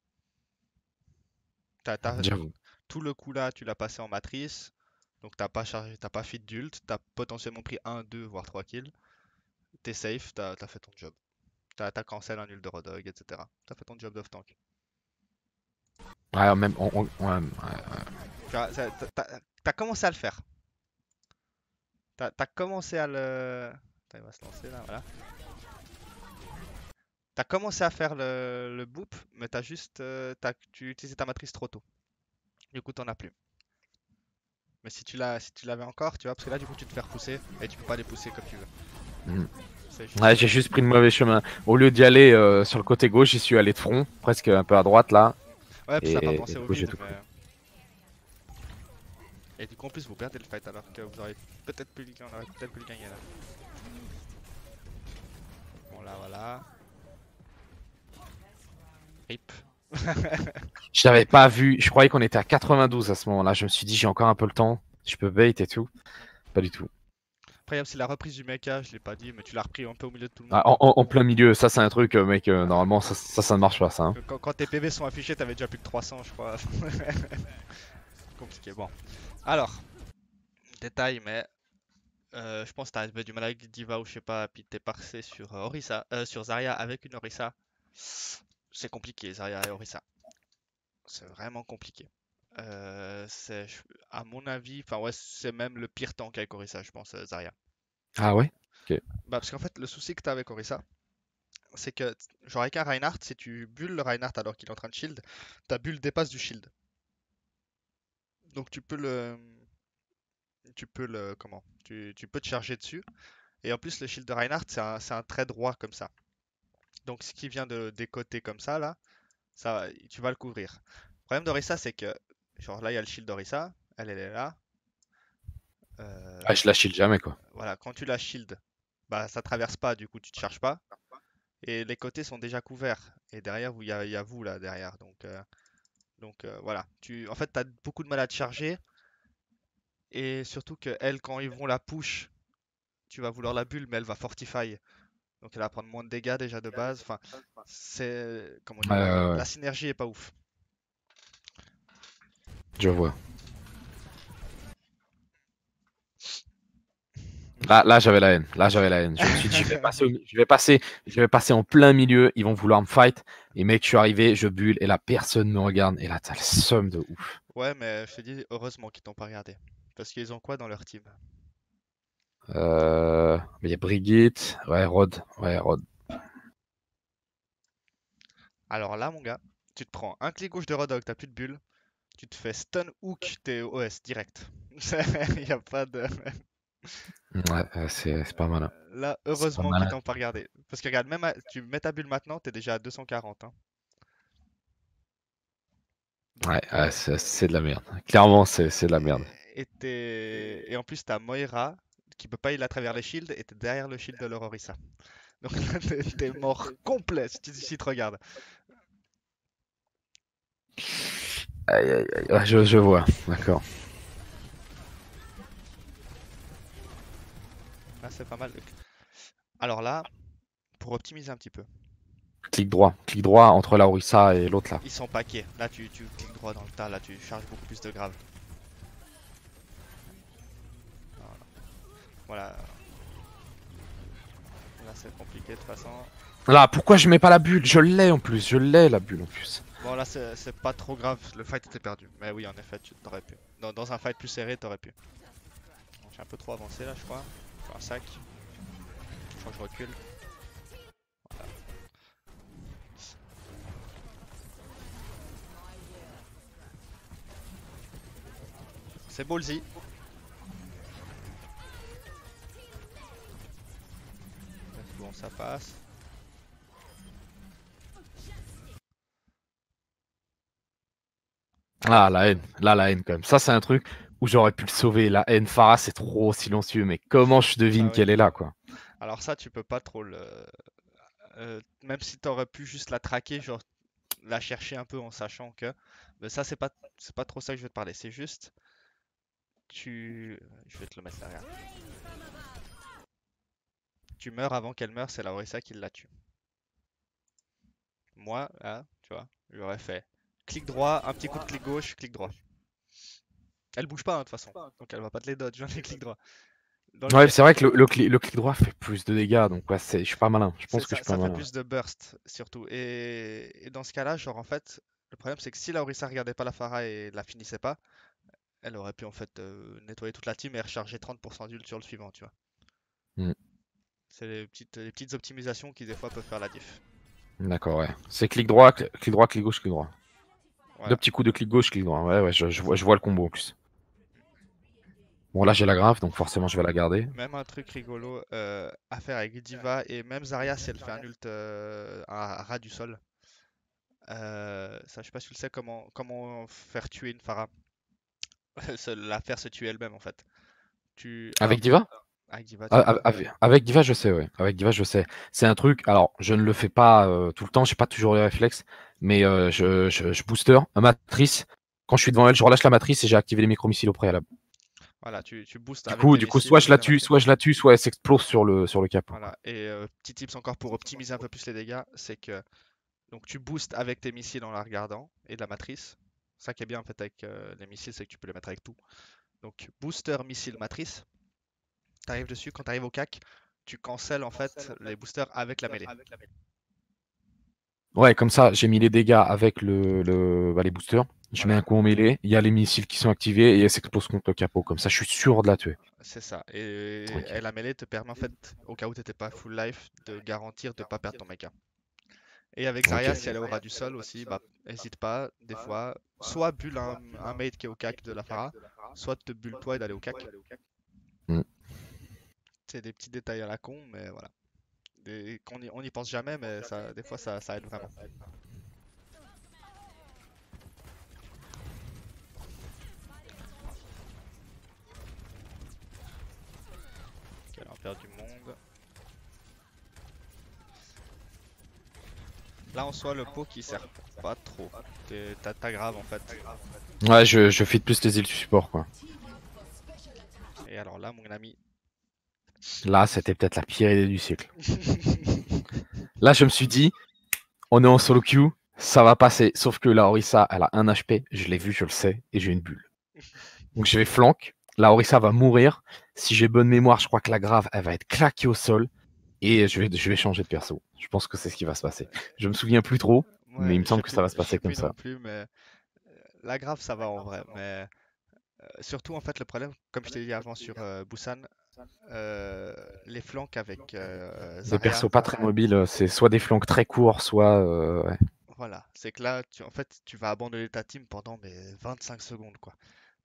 Donc J'avoue. tout le coup là, tu l'as passé en matrice. Donc t'as pas chargé, t'as pas feed d'ult, t'as potentiellement pris un 2 voire 3 kills. T'es safe, t'as fait ton job. T'as cancel un ult de Rodog, etc. T'as fait ton job d'off-tank. Ouais, même, ouais, T'as commencé à le faire. T'as commencé à le. Attends, il va se lancer là, voilà. T'as commencé à faire le boop, mais t'as juste. Tu utilisé ta matrice trop tôt. Du coup, t'en as plus. Mais si tu l'avais encore, tu vois, parce que là, du coup, tu te fais repousser et tu peux pas les pousser comme tu veux. Mhm. C'est juste. Ouais, j'ai juste pris le mauvais chemin. Au lieu d'y aller sur le côté gauche, j'y suis allé de front, presque un peu à droite là. Ouais, puis ça fait Et penser du au coup, j'ai vide, tout pris. mais. Et du coup, en plus, vous perdez le fight alors que vous auriez peut-être pu, on aurait peut-être pu le gagner là. Bon, là, voilà. Rip. Je l'avais pas vu. Je croyais qu'on était à 92 à ce moment-là. Je me suis dit, j'ai encore un peu le temps. Je peux bait et tout. Pas du tout. Après, il y a aussi la reprise du mecha, je l'ai pas dit, mais tu l'as repris un peu au milieu de tout le Ah, monde. en plein milieu, ça c'est un truc, mec, normalement ça ne marche pas ça. Hein. Quand tes PV sont affichés, t'avais déjà plus que 300, je crois. Compliqué. Bon. Alors, détail, mais je pense que t'as du mal avec Diva ou je sais pas, puis t'es passé sur Orisa, sur Zarya avec une Orisa. C'est compliqué, Zarya et Orisa. C'est vraiment compliqué. À mon avis, enfin ouais, c'est même le pire tank avec Orisa, je pense, Zarya. Ah ouais? Ok. Bah, parce qu'en fait, le souci que t'as avec Orisa, c'est que, genre avec un Reinhardt, si tu bulles le Reinhardt alors qu'il est en train de shield, ta bulle dépasse du shield. Donc comment? Tu peux te charger dessus. Et en plus, le shield de Reinhardt, c'est un trait droit comme ça. Donc ce qui vient des côtés comme ça, là, tu vas le couvrir. Le problème d'Orisa, c'est que, genre là, il y a le shield d'Orisa, elle est là. Ah, je la shield jamais quoi. Voilà, quand tu la shield, bah ça traverse pas, du coup tu te charges pas. Et les côtés sont déjà couverts. Et derrière, il y a vous là derrière. Voilà. En fait, tu as beaucoup de mal à te charger. Et surtout que elle, quand ils vont la push, tu vas vouloir la bulle, mais elle va fortify. Donc elle va prendre moins de dégâts déjà de base. Enfin, c'est. Comment Ouais, dire? ouais, ouais, La synergie est pas ouf. je vois. Hmm. Là, j'avais la haine. Là, j'avais la haine. Je me suis dit, je vais passer en plein milieu. Ils vont vouloir me fight. Et mec, je suis arrivé, je bulle et là, personne me regarde. Et là, t'as le seum de ouf. Ouais, mais je te dis, heureusement qu'ils t'ont pas regardé. Parce qu'ils ont quoi dans leur team? Mais il y a Brigitte. Ouais, Rod. Ouais, Rod. Alors là, mon gars, tu te prends un clic gauche de Rodog, t'as plus de bulle. Tu te fais stun hook, t'es OS direct. Il y a pas de. Ouais, c'est pas mal, hein. Là, C'est pas heureusement mal, qu'ils hein. t'ont pas regardé. Parce que regarde, même tu mets ta bulle maintenant, t'es déjà à 240, hein. Donc, Ouais, ouais, c'est de la merde. Clairement, c'est de la merde. et en plus, t'as Moira qui peut pas ir à travers les shields et t'es derrière le shield de l'Aurorissa. Donc là, t'es mort complet si tu te regardes. Aïe, aïe, aïe. Ouais, je vois. D'accord. Là, c'est pas mal. Alors là, pour optimiser un petit peu, Clic droit. Clic droit entre la Orisa et l'autre là. ils sont paquets. Là, tu cliques droit dans le tas, là, tu charges beaucoup plus de grave. Voilà. Là, c'est compliqué de toute façon. Là, pourquoi je mets pas la bulle? Je l'ai en plus. Je l'ai la bulle en plus. Bon, là, c'est pas trop grave. Le fight était perdu. Mais oui, en effet, tu t'aurais pu. Dans un fight plus serré, t'aurais pu. Bon, j'ai un peu trop avancé là, je crois. Je fais un sac. Je crois que je recule. C'est ballsy. Bon, ça passe. Ah, la haine. Là, la haine quand même. Ça, c'est un truc où j'aurais pu le sauver. La haine, Pharah, c'est trop silencieux. Mais comment je devine Bah oui. qu'elle est là, quoi? Alors ça, tu peux pas trop le. Même si t'aurais pu juste la traquer, genre la chercher un peu en sachant que. Mais ça, c'est pas trop ça que je veux te parler. C'est juste. Je vais te le mettre là, regarde. Tu meurs avant qu'elle meure, c'est la Orisa qui la tue. Moi, là, tu vois, j'aurais fait clic droit, un petit coup de clic gauche, clic droit. Elle bouge pas, hein, de toute façon. Donc elle va pas te les dodge, j'en ai clic droit. Dans le Ouais, cas, c'est vrai que le clic droit fait plus de dégâts. Donc, ouais, je suis pas malin. Je c'est pense que je ça, suis pas ça fait malin. plus de burst, surtout. Et dans ce cas-là, genre en fait, le problème c'est que si la Orisa regardait pas la Pharah et la finissait pas, elle aurait pu en fait nettoyer toute la team et recharger 30% d'ult sur le suivant, tu vois. Hmm. C'est les petites optimisations qui des fois peuvent faire la diff. D'accord, ouais. C'est clic droit, clic droit, clic gauche, clic droit. Deux Voilà. petits coups de clic gauche, clic droit. Ouais, ouais, je vois le combo en plus. Bon, là, j'ai la grave, donc forcément, je vais la garder. Même un truc rigolo à faire avec Diva et même Zarya si elle fait un ult à ras du sol. Ça, je sais pas si tu le sais comment faire tuer une Pharah. La faire se tuer elle-même en fait. Avec Alors, Diva? avec Diva, tu Ah, peux. avec Diva, je sais, ouais. Avec Diva, je sais. C'est un truc, alors, je ne le fais pas tout le temps, j'ai pas toujours les réflexes, mais je booster ma matrice. Quand je suis devant elle, je relâche la matrice et j'ai activé les micro-missiles au préalable. Voilà, tu boostes Du avec coup, tes du coup, missiles soit je la les tue, matrices. soit elle s'explose sur le capot, quoi. Voilà. Et petit tips encore pour optimiser un peu plus les dégâts, c'est que donc tu boostes avec tes missiles en la regardant et de la matrice. Ça qui est bien en fait avec les missiles, c'est que tu peux les mettre avec tout. Donc booster, missile, matrice. T'arrives dessus, quand t'arrives au cac, tu cancelles en fait les boosters avec la mêlée. Ouais, comme ça, j'ai mis les dégâts avec les boosters. Je mets Voilà, un coup en mêlée, il y a les missiles qui sont activés et elle s'explose contre le capot. Comme ça, je suis sûr de la tuer. c'est ça. Et Ok. la mêlée te permet en fait, au cas où t'étais pas full life, de garantir de pas perdre ton mecha. Et avec Ok. Zarya, si elle est au ras du sol aussi, bah hésite pas, des fois, soit bulle un mate qui est au cac de la Pharah, soit te bulle toi et d'aller au cac. Hmm. C'est des petits détails à la con, mais voilà. On y pense jamais, mais ça, des fois ça aide vraiment. Ok, là, on perd du monde. Là en soi, le pot qui sert pas trop. T'as grave en fait. Ouais, je feed plus les îles du support, quoi. Et alors là, mon ami, Là, c'était peut-être la pire idée du siècle. Là, je me suis dit, on est en solo queue, ça va passer. Sauf que la Orisa, elle a un HP, je l'ai vu, je le sais, et j'ai une bulle. Donc je vais flank. La Orisa va mourir. Si j'ai bonne mémoire, je crois que la grave, elle va être claquée au sol. Et je vais changer de perso. Je pense que c'est ce qui va se passer. Je me souviens plus trop, mais il Ouais, me semble que ça va se je passer sais comme plus non ça. plus, mais la grave ça va en vrai. Mais surtout en fait le problème, comme je t'ai dit avant sur Busan, euh, les flanks avec Des Zarya, persos pas très mobiles, c'est soit des flanks très courts, soit. Ouais. voilà, c'est que là en fait tu vas abandonner ta team pendant mais 25 secondes quoi.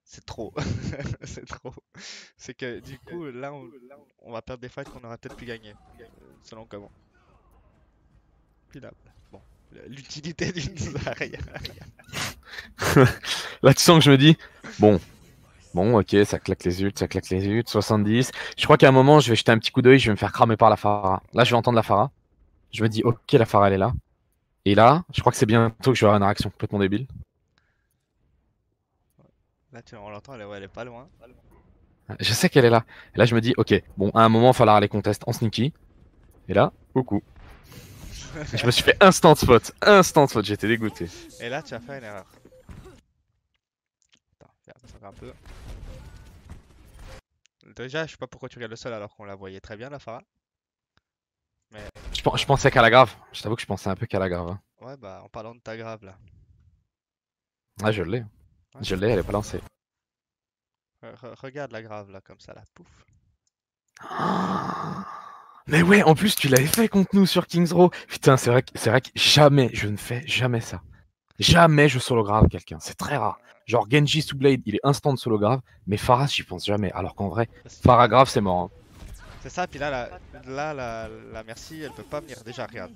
C'est trop, c'est trop. C'est que du coup là on va perdre des fights qu'on aurait peut-être pu gagner, selon comment. Pilable. Bon, l'utilité d'une Zarya. Là, tu sens que je me dis, bon, bon, ok, ça claque les ults, ça claque les ults, 70. Je crois qu'à un moment, je vais jeter un petit coup d'œil, je vais me faire cramer par la Pharah. Là, je vais entendre la Pharah. Je me dis, ok, la Pharah, elle est là. Et là, je crois que c'est bientôt que je vais avoir une réaction complètement débile. Là on l'entend, ouais, elle est pas loin. Je sais qu'elle est là. Et là, je me dis, ok, bon, à un moment, il va falloir aller contest en sneaky. Et là, coucou. Et je me suis fait instant spot, j'étais dégoûté. Et là, tu as fait une erreur. Attends, ça va un peu. Déjà, je sais pas pourquoi tu regardes le sol alors qu'on la voyait très bien, la Farah. Mais Je pensais qu'à la grave. Je t'avoue que je pensais un peu qu'à la grave. Hein. ouais, bah, en parlant de ta grave là. Ah, je l'ai. Ouais. Je l'ai, elle est pas lancée. Regarde la grave là, comme ça, là. Pouf. Mais ouais, en plus, tu l'avais fait contre nous sur Kings Row. Putain, c'est vrai que jamais, je ne fais jamais ça. Jamais je solo grave quelqu'un. C'est très rare. Genre Genji sous Blade, il est instant de solo grave, mais Pharah, j'y pense jamais. Alors qu'en vrai, Pharah grave, c'est mort. Hein. C'est ça, puis là, la Merci, elle peut pas venir. Déjà, regarde.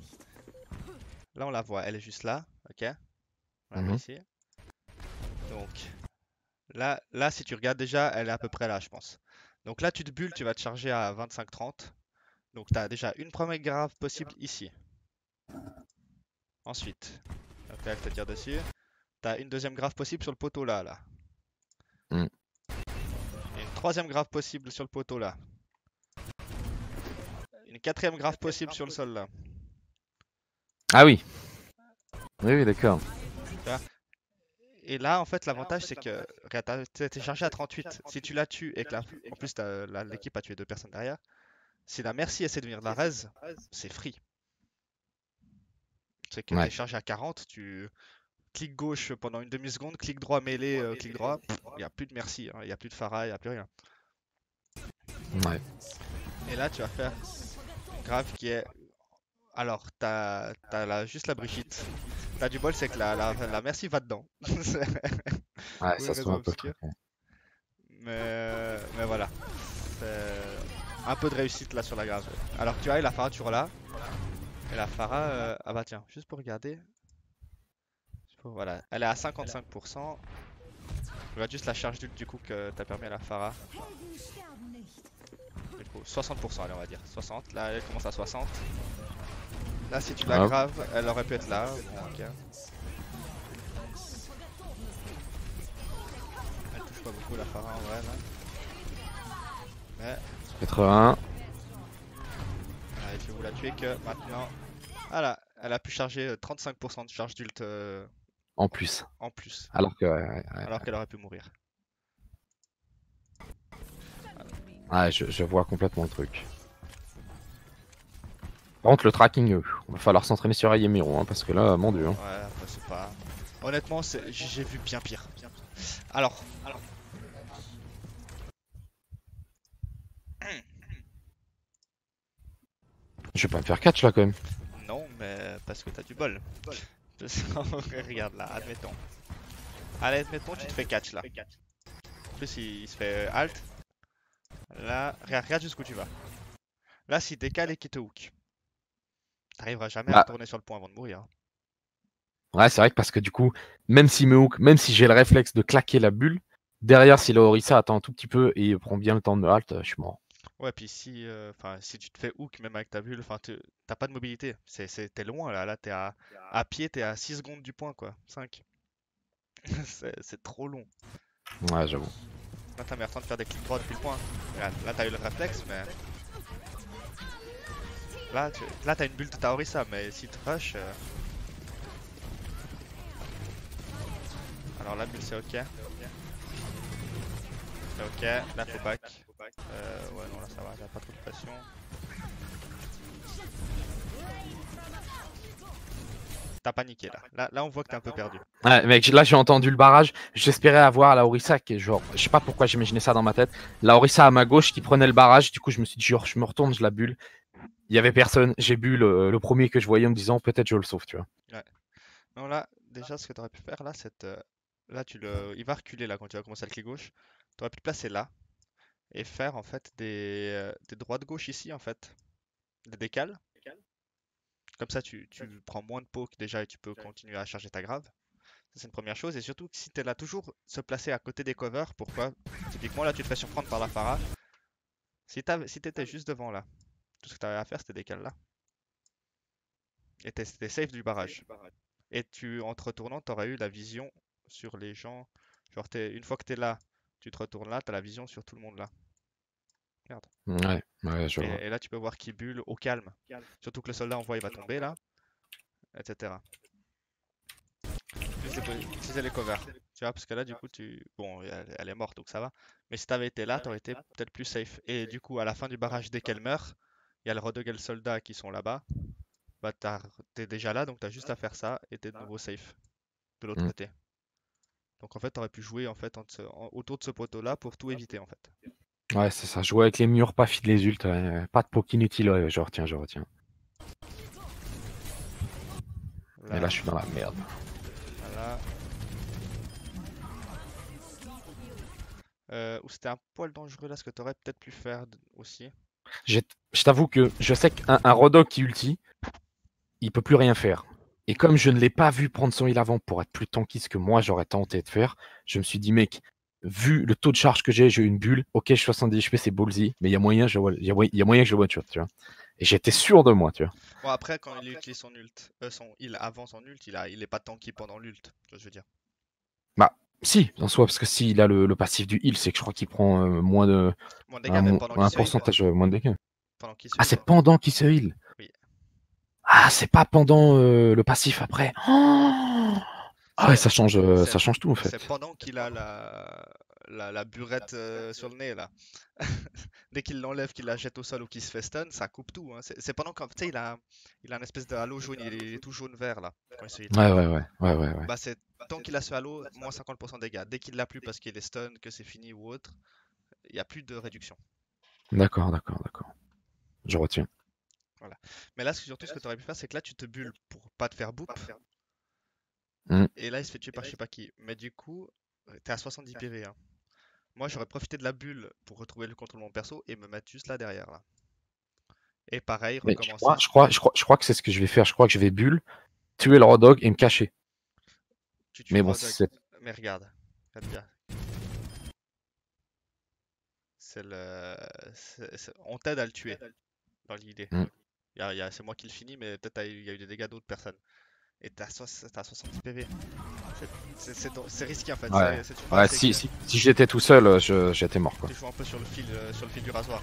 Là, on la voit, elle est juste là, ok? On la met Mhm. ici. Donc, là, si tu regardes déjà, elle est à peu près là, je pense. Donc là, tu te bulles, tu vas te charger à 25-30. Donc, tu as déjà une première grave possible ici. Ensuite, donc là, elle te tire dessus. T'as une deuxième grave possible sur le poteau là. Mm. Et une troisième grave possible sur le poteau là. Une quatrième grave possible sur le sol là. Ah oui. Oui, oui, d'accord. Tu vois. Et là, en fait, l'avantage c'est que regarde, t'es chargé à 38. Si tu la tues et que en plus l'équipe a tué deux personnes derrière, si la Mercy essaie de venir de la raise, c'est free. C'est que t'es Ouais. chargé à 40, tu cliques gauche pendant une demi-seconde, clic droit mêlée, clic droit, il n'y a plus de Mercy, il n'y a plus de Pharah, il n'y a plus rien. Ouais. Et là, tu vas faire une grave qui est. Alors, juste la Brigitte. T'as du bol, c'est que la Merci va dedans. Ouais, Pour une ça se voit raison un peu le obscure. truc. Ouais. Mais voilà. C'est un peu de réussite là sur la grave. Alors que tu as la Farah toujours là. Et la Farah. Ah bah tiens, juste pour regarder. Voilà, elle est à 55%. Regarde juste la charge d'ult du coup que t'as permis à la Farah. Du coup, 60%, allez, on va dire. 60. Là, elle commence à 60. Là, si tu Hop. l'aggraves, elle aurait pu être là. Bon, ok. Elle touche pas beaucoup la Farah en vrai là. Mais 80. allez, je vais vous la tuer que maintenant. Voilà, elle a pu charger 35% de charge d'ult En plus. en plus. Alors que. Alors qu'elle aurait pu mourir. Ouais, je vois complètement le truc. Par contre, le tracking, va falloir s'entraîner sur Ayemiro, hein, parce que là, mon dieu. Hein. Ouais, après c'est pas. Honnêtement, j'ai vu bien pire. Alors. Je vais pas me faire catch là quand même. Non, mais parce que t'as du bol. Regarde là, admettons. Allez, admettons, tu te fais catch là. En plus, il se fait halt. Là, regarde jusqu'où tu vas. Là, s'il décale et qu'il te hook, t'arriveras jamais à Bah, retourner sur le point avant de mourir. ouais, c'est vrai que parce que du coup, même s'il me hook, même si j'ai le réflexe de claquer la bulle, derrière, si la Orisa attend un tout petit peu et prend bien le temps de me halt, je suis mort. Ouais, puis si tu te fais hook même avec ta bulle, t'as pas de mobilité. T'es loin là, t'es à pied, t'es à 6 secondes du point quoi. 5. C'est trop long. Ouais, j'avoue. Là, t'as mis le temps de faire des clics droits depuis le point. Regarde, là, t'as eu le réflexe, mais Là t'as une bulle de ta Orisa, mais si tu rush... Alors la bulle c'est ok. C'est ok, là faut back. Ouais non là ça va, y'a pas trop de pression. T'as paniqué là. Là on voit que t'es un peu perdu. Ouais, mec, là j'ai entendu le barrage. J'espérais avoir la Orisa qui est genre. Je sais pas pourquoi j'imaginais ça dans ma tête. La Orisa à ma gauche qui prenait le barrage. Du coup, je me suis dit, genre, je me retourne, je la bulle. Il y avait personne. J'ai bu le premier que je voyais en me disant, peut-être je le sauve, tu vois. Ouais. Non là, déjà ce que t'aurais pu faire là, c'est... Là il va reculer là quand tu vas commencer à clic gauche. T'aurais pu te placer là. Et faire en fait des droites gauche ici en fait. Des décales. Comme ça tu prends moins de poke déjà et tu peux continuer à charger ta grave. Ça c'est une première chose. Et surtout que si t'es là toujours se placer à côté des covers, pourquoi? Typiquement là tu te fais surprendre par la Pharah. Si t'étais juste devant là, tout ce que t'avais à faire c'était décale là. Et t'es safe du barrage. Et en te retournant, t'aurais eu la vision sur les gens. Genre une fois que t'es là, tu te retournes là, t'as la vision sur tout le monde là. Regarde. Ouais, je vois. Et là tu peux voir qu'il bulle au calme. Surtout que le soldat en voie il va tomber là, etc. Utiliser les covers. Tu vois, parce que là du coup Bon, elle est morte donc ça va. Mais si t'avais été là, t'aurais été peut-être plus safe. Et du coup, à la fin du barrage, dès qu'elle meurt, il y a le Rodog et le soldat qui sont là-bas. Bah t'es déjà là, donc t'as juste à faire ça et t'es de nouveau safe de l'autre côté. Donc en fait, t'aurais pu jouer en fait autour de ce poteau là pour tout éviter en fait. Ouais, c'est ça. Jouer avec les murs, pas feed les ults. Pas de poke inutile. Ouais, je retiens. Et là, je suis dans la merde. Voilà. Ou c'était un poil dangereux là, ce que t'aurais peut-être pu faire aussi. Je t'avoue que je sais qu'un Rodog qui ulti, il peut plus rien faire. Et comme je ne l'ai pas vu prendre son heal avant pour être plus tanky ce que moi j'aurais tenté de faire, je me suis dit, mec, vu le taux de charge que j'ai une bulle, ok, je suis 70 HP, c'est ballsy, mais il y a moyen que je le one-shot, tu vois. Et j'étais sûr de moi, tu vois. Bon, après, quand il utilise son heal avant son ult, il est pas tanky pendant l'ult, tu vois, je veux dire. Bah, si, en soi, parce que s'il a le passif du heal, c'est que je crois qu'il prend moins de. Moins de dégâts, même pendant un qu'il se heal. pourcentage moins de dégâts. Pendant qu'il se Ah, heal. c'est pendant qu'il se heal. Oui. Ah, c'est pas pendant le passif après. Oh ah ouais, ça change tout en fait. C'est pendant qu'il a la burette sur le nez là. Dès qu'il l'enlève, qu'il la jette au sol ou qu'il se fait stun, ça coupe tout. Hein. C'est pendant que, tu sais, il a un espèce de halo jaune, il est tout jaune-vert là. Quand il se heal. Ouais. Bah, c'est tant qu'il a ce halo, moins 50% de dégâts. Dès qu'il l'a plus parce qu'il est stun, que c'est fini ou autre, il n'y a plus de réduction. D'accord. Je retiens. Voilà. Mais là, surtout, ce que tu aurais pu faire, c'est que là, tu te bulles pour pas te faire boop. Mm. Et là, il se fait tuer par je sais pas qui. Mais du coup, t'es à 70 PV. Hein. Moi, j'aurais profité de la bulle pour retrouver le contrôle de mon perso et me mettre juste là derrière. Là. Et pareil, Mais recommencer. je crois que c'est ce que je vais faire. Je crois que je vais bulle, tuer le Rodog et me cacher. Tu tues Mais le bon, Rodog. c'est. Mais regarde bien. On t'aide à le tuer, dans l'idée. Mm. C'est moi qui le finis, mais peut-être il y a eu des dégâts d'autres personnes. Et t'as 70 PV. C'est risqué en fait. Ouais, si j'étais tout seul, j'étais mort quoi. Tu joues un peu sur le fil du rasoir.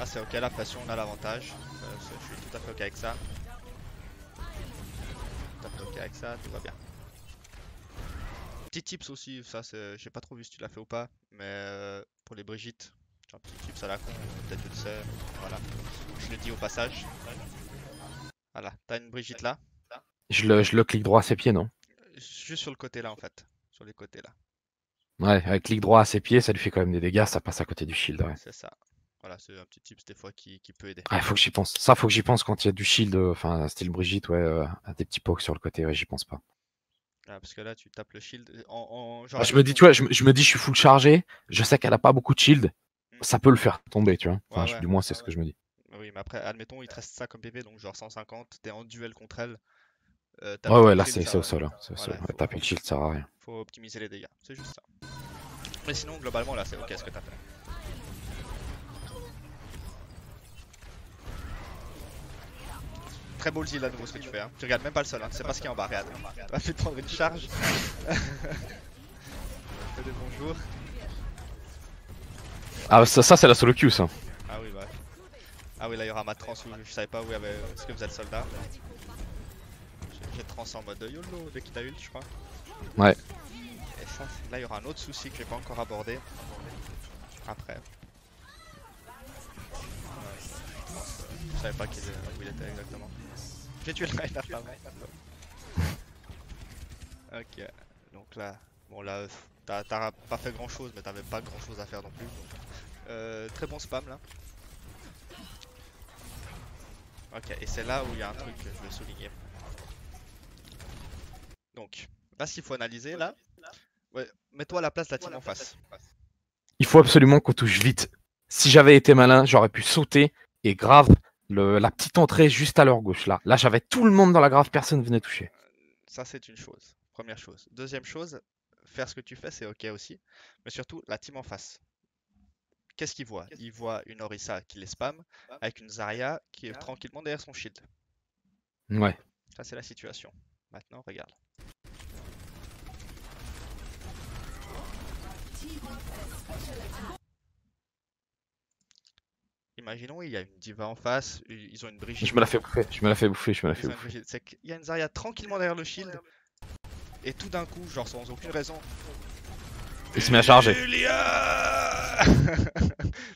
Ah, c'est ok, la pression, on a l'avantage. Je suis tout à fait ok avec ça. Tout à fait ok avec ça, tout va bien. Petit tips aussi, ça j'ai pas trop vu si tu l'as fait ou pas, mais pour les Brigitte, un petit tips à la con, peut-être tu le sais, voilà. Je le dis au passage. Voilà, t'as une Brigitte là. Je le clique droit à ses pieds, non? Juste sur le côté là en fait, sur les côtés là. Ouais, avec clic droit à ses pieds, ça lui fait quand même des dégâts, ça passe à côté du shield, ouais. C'est ça. Voilà, c'est un petit tips des fois qui peut aider. Ouais, faut que j'y pense. Ça, faut que j'y pense quand il y a du shield, enfin, style Brigitte, ouais, des petits pokes sur le côté, ouais, j'y pense pas. Ah, parce que là, tu tapes le shield genre, Ah, je me dis, tu vois, je me dis, je suis full chargé, je sais qu'elle a pas beaucoup de shield, ça peut le faire tomber, tu vois. Enfin, ouais. du moins, c'est ce que je me dis. Oui, mais après, admettons, il te reste ça comme PV, donc genre 150, t'es en duel contre elle. Ouais, là, c'est au sol, hein. Voilà, Ouais, taper le shield, ça sert à rien. faut optimiser les dégâts, c'est juste ça. Mais sinon, globalement, là, c'est ok ce que t'as fait. Très ballsy là, nouveau ce que tu fais. Hein. Tu regardes même pas le sol, hein. Tu sais pas ce qu'il y a en bas. Regarde. Tu vas fait prendre une charge. Fais des bonjours. Ah, ça c'est la solo queue, ça. Ah oui, bah. Ah oui, là il y aura ma trans où je savais pas où il y avait ce que faisait le soldat. J'ai trans en mode YOLO dès qu'il a ult, je crois. Ouais. Et ça, là il y aura un autre souci que j'ai pas encore abordé. Après. Je savais pas où il était exactement. J'ai tué le Reinhardt avant. Ok, donc là, bon là, t'as pas fait grand chose, mais t'avais pas grand chose à faire non plus. Donc, très bon spam là. Ok, et c'est là où il y a un truc que je veux souligner. Donc, là, s'il faut analyser, là, ouais, mets-toi à la place de la team en face. Il faut absolument qu'on touche vite. Si j'avais été malin, j'aurais pu sauter et grave la petite entrée juste à leur gauche là. Là, j'avais tout le monde dans la grave, personne venait toucher. Ça, c'est une chose. Première chose. Deuxième chose, faire ce que tu fais, c'est ok aussi. Mais surtout, la team en face. Qu'est-ce qu'ils voient? Ils voient une Orisa qui les spam avec une Zarya qui est tranquillement derrière son shield. Ouais. Ça, c'est la situation. Maintenant, regarde. Imaginons, il y a une diva en face, ils ont une Brigitte. Je me la fais bouffer, je me la fais bouffer, je me la fais Ils ont une bouffer. Brigitte. C'est qu'il y a une Zarya tranquillement derrière le shield, et tout d'un coup, genre sans aucune raison, Il se met à charger. Julia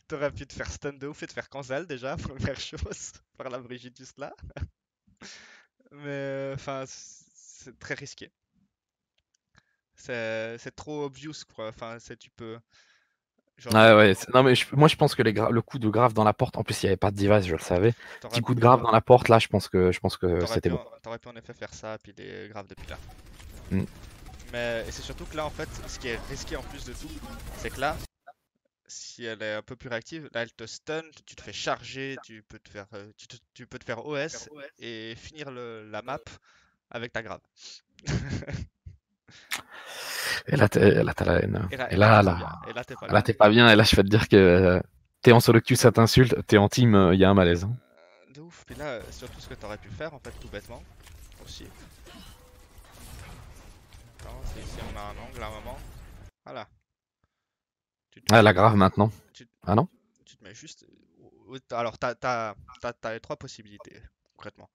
T'aurais pu te faire stun de ouf et te faire cancel déjà, première chose, par la Brigitte juste là. Mais enfin, c'est très risqué. C'est trop obvious quoi. Enfin, tu peux. Genre, Ouais, ouais. Non, mais moi, je pense que le coup de grave dans la porte, en plus, il n'y avait pas de device, je le savais. t'aurais Petit coup de grave dans la porte, là, je pense que c'était bon. t'aurais pu en effet faire ça, puis des graves depuis là. Mm. Mais et c'est surtout que là, en fait, ce qui est risqué en plus de tout, c'est que là, si elle est un peu plus réactive, là, elle te stun, tu te fais charger, tu peux te faire, tu peux te faire OS et finir la map avec ta grave. Là, t'as la haine. Et là, t'es pas bien. Et là, t'es pas Là, bien. t'es pas bien, et là, je vais te dire que t'es en solo queue, ça t'insulte, t'es en team, il y a un malaise. Hein. De ouf. Puis là, surtout ce que t'aurais pu faire, en fait, tout bêtement, aussi. Attends, c'est ici, on a un angle à un moment. Voilà. Tu te Ah, mets, la grave maintenant. tu, Ah non? tu te mets juste. Alors, t'as les trois possibilités, concrètement.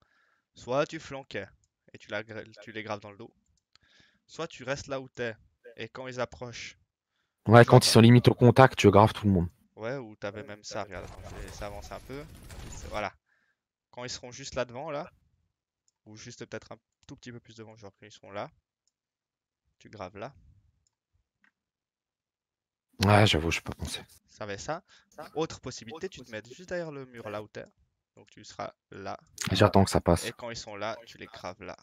Soit tu flanquais et tu les graves dans le dos. Soit tu restes là où t'es et quand ils approchent, Ouais, quand ils genre, sont limite au contact, tu grave tout le monde. ouais, ou t'avais même ça, regarde, attends, je vais laisser avancer un peu. Voilà. Quand ils seront juste là devant, là, ou juste peut-être un tout petit peu plus devant, genre quand ils seront là, tu graves là. Ouais, j'avoue, je peux pas penser. Ça va être ça. Autre possibilité, tu te mets juste derrière le mur là où t'es. Donc tu seras là. J'attends que ça Et passe. quand ils sont là, tu les graves là.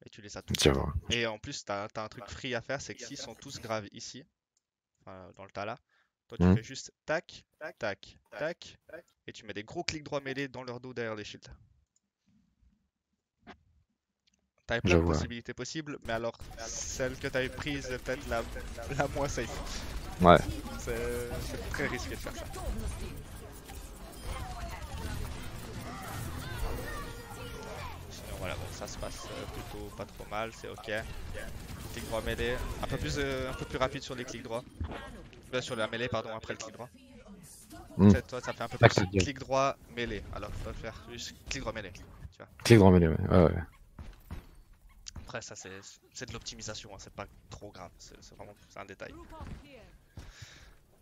Et tu les as tous. J'avoue. Et en plus, t'as un truc free à faire, c'est que s'ils sont tous graves ici, enfin, dans le tas là, toi tu Hmm, fais juste tac, tac, tac, et tu mets des gros clics droits mêlés dans leur dos derrière les shields. T'avais plein de J'avoue, ouais. possibilités possibles, mais alors celle que t'avais prise est peut-être la moins safe. Ouais. C'est très risqué de faire ça. Sinon voilà, bon, ça se passe plutôt pas trop mal, c'est ok. Clic droit mêlé, un peu plus rapide sur les clics droits. Sur la mêlée, pardon, après le clic droit. Hmm. Toi, ça fait un peu Tac, plus tac, tac. clic droit mêlé. Alors, tu vas faire juste clic droit mêlé. Tu vois. Clic droit mêlé, ouais. Ouais, ouais. Après, ça, c'est de l'optimisation, hein, c'est pas trop grave, c'est vraiment un détail.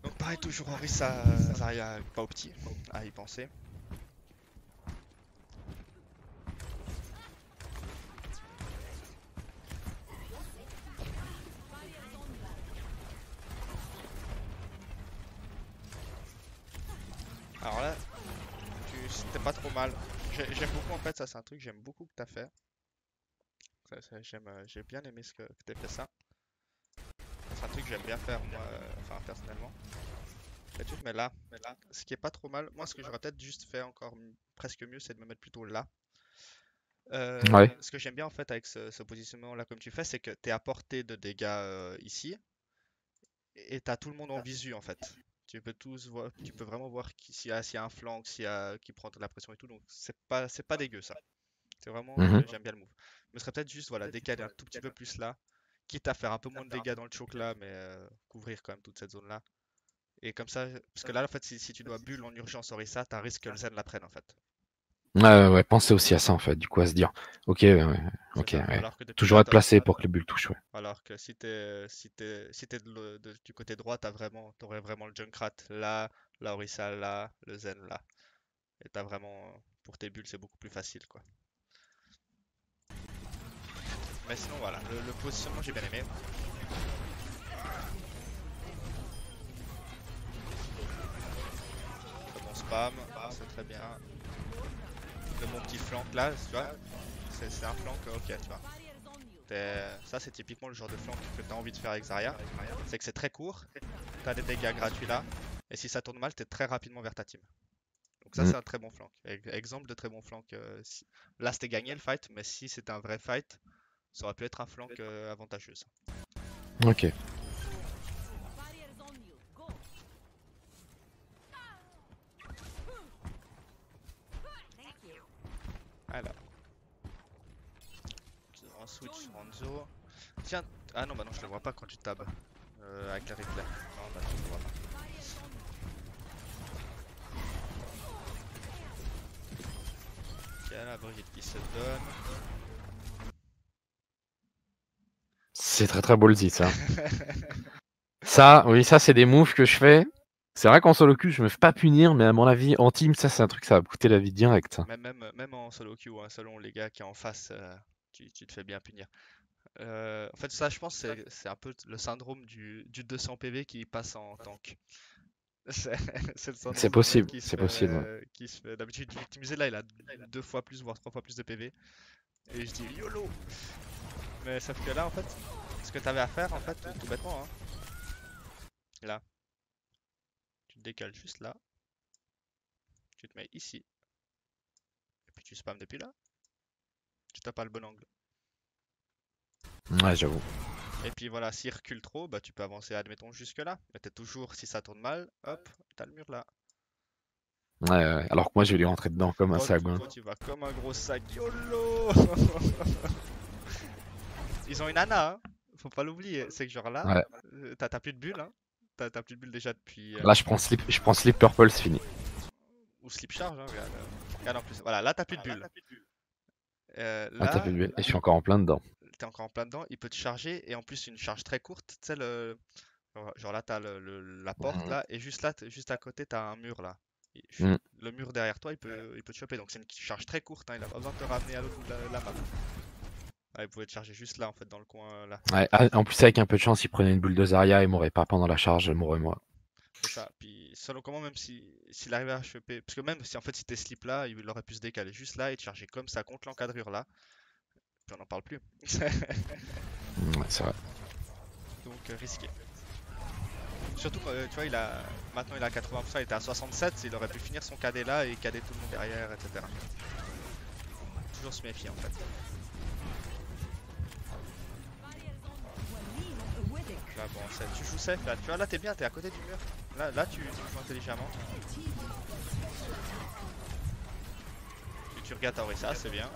Donc, pareil, toujours Orisa, Zarya, pas au petit, à y penser. Alors là, c'était pas trop mal. J'aime beaucoup en fait, ça c'est un truc que j'aime beaucoup que t'as fait. J'ai bien aimé que t'aies fait ça. C'est un truc que j'aime bien faire moi, enfin personnellement. Et tu te mets là, ce qui est pas trop mal. Moi ce que j'aurais peut-être juste fait encore presque mieux, c'est de me mettre plutôt là. Ouais. Ce que j'aime bien en fait avec ce positionnement là comme tu fais, c'est que t'es à portée de dégâts ici et t'as tout le monde en visu en fait. Tu peux vraiment voir s'il y a un flanc, qui prend de la pression et tout, donc c'est pas dégueu ça. C'est vraiment, Mhm. j'aime bien le move. Me serait peut-être juste voilà, décaler un tout petit peu plus là, quitte à faire un peu moins de dégâts dans le choke là, mais couvrir quand même toute cette zone là. Et comme ça, parce que là, en fait, si tu dois bulle en urgence Orisa, t'as un risque que le Zen la prenne, en fait. Ouais, pensez aussi à ça en fait, du coup, à se dire, ok, C'est ok, ça. ouais. Alors que depuis Toujours là, être placé pour que les bulles touchent, ouais. alors que si t'es du côté droit, t'aurais vraiment le Junkrat là, la Orisa là, le Zen là. Et t'as vraiment, pour tes bulles, c'est beaucoup plus facile, quoi. Mais sinon, voilà, le positionnement, j'ai bien aimé. Le bon spam, c'est très bien. Le bon petit flank là, tu vois, c'est un flank, ok, tu vois. Ça, c'est typiquement le genre de flank que tu as envie de faire avec Zarya. C'est que c'est très court, tu as des dégâts gratuits là, et si ça tourne mal, tu es très rapidement vers ta team. Donc ça, c'est un très bon flank. Exemple de très bon flank. Là, c'était gagné le fight, mais si c'était un vrai fight, ça aurait pu être un flank avantageux. Ok. Alors. On switch Hanzo. Tiens, ah non, bah non, je le vois pas quand tu tabs. Avec la replay. Non, bah tu le vois pas. Ok, la Brigitte qui se donne. C'est très très ballsy ça. Ça, oui, ça c'est des moves que je fais. C'est vrai qu'en solo queue, je me fais pas punir, mais à mon avis, en team, ça c'est un truc, ça va me coûter la vie direct. Ça. Même en solo queue, hein, selon les gars qui est en face, tu te fais bien punir. En fait, ça, je pense, c'est un peu le syndrome du 200 PV qui passe en tank. C'est le C'est syndrome du mec possible, qui se c'est possible. Ouais. fait, qui se fait d'habitude victimiser. Là, il a 2 fois plus, voire 3 fois plus de PV. Et je dis YOLO! Mais sauf que là, en fait, ce que t'avais à faire, en fait, tout bêtement, hein, là, tu te décales juste là, tu te mets ici, et puis tu spams depuis là. Tu t'as pas le bon angle. Ouais, j'avoue. Et puis voilà, s'il recule trop, bah tu peux avancer, admettons, jusque là. Mais t'es toujours, si ça tourne mal, hop, t'as le mur là. Ouais. Alors que moi, je vais lui rentrer dedans comme un sac. Toi, tu vas comme un gros sac. YOLO! Ils ont une Ana, hein. Faut pas l'oublier. C'est que genre là, Ouais. t'as plus de bulles, hein. T'as plus de bulles déjà depuis. Là, je prends slip purple, c'est fini. Ou slip charge, hein, regarde. Regarde en plus. Voilà, là t'as plus de bulles. Ah, t'as Là, fait bien. Et je suis encore en plein dedans. t'es encore en plein dedans, il peut te charger et en plus une charge très courte. Tu sais, genre là, t'as la porte là, et juste là, juste à côté, t'as un mur là. Mm. Le mur derrière toi, il peut te choper. Donc c'est une charge très courte, hein, il a pas besoin de te ramener à l'autre bout de la map. Ah, il pouvait te charger juste là en fait, dans le coin là. Ouais. En plus, avec un peu de chance, il prenait une bulle de Zarya et m'aurait pas pendant la charge, je mourrais moi. C'est ça. Puis selon comment, même s'il arrivait à choper. Parce que même si en fait, si t'es slip là, il aurait pu se décaler juste là et te charger comme ça contre l'encadrure là. Puis on n'en parle plus. Ouais, c'est vrai. Donc risqué. Surtout quand tu vois, maintenant il a 80%, il était à 67, il aurait pu finir son KD là et KD tout le monde derrière, etc. Toujours se méfier en fait. Là bon, tu joues safe là, tu vois là t'es bien, t'es à côté du mur. Là tu joues intelligemment. Tu regardes ta Orisa, c'est bien.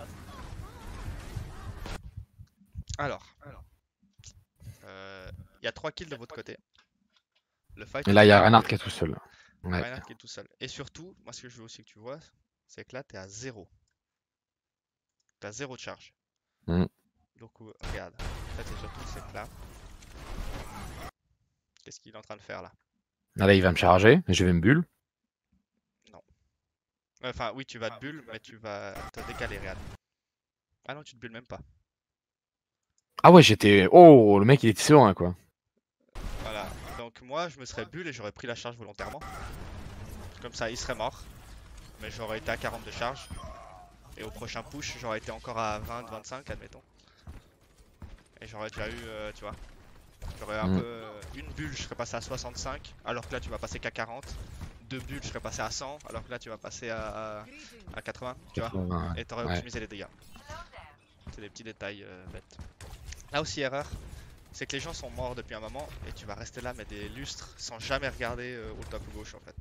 Alors, il y a 3 kills de votre côté. Le fight. Et là, il y a Reinhardt qui est tout seul. Ouais. Reinhardt qui est tout seul. Et surtout, moi ce que je veux aussi que tu vois, c'est que là t'es à 0. T'as 0 de charge. Mm. Donc regarde, en fait c'est surtout c'est que là. Qu'est-ce qu'il est en train de faire là? Là, il va me charger, je vais me bulle. Non. Enfin oui, tu vas te bulle, mais tu vas te décaler, regarde. Ah non, tu te bulles même pas. Ah ouais, j'étais... Oh, le mec, il était serein, quoi. Voilà. Donc moi, je me serais bulle et j'aurais pris la charge volontairement. Comme ça, il serait mort. Mais j'aurais été à 40 de charge. Et au prochain push, j'aurais été encore à 20, 25, admettons. Et j'aurais déjà eu, tu vois. J'aurais un peu... Une bulle, je serais passé à 65. Alors que là, tu vas passer qu'à 40. 2 bulles, je serais passé à 100. Alors que là, tu vas passer à 80, tu vois. Ouais. Et t'aurais optimisé les dégâts. C'est des petits détails bêtes. Là aussi, erreur. C'est que les gens sont morts depuis un moment et tu vas rester là, mais des lustres sans jamais regarder au top gauche en fait.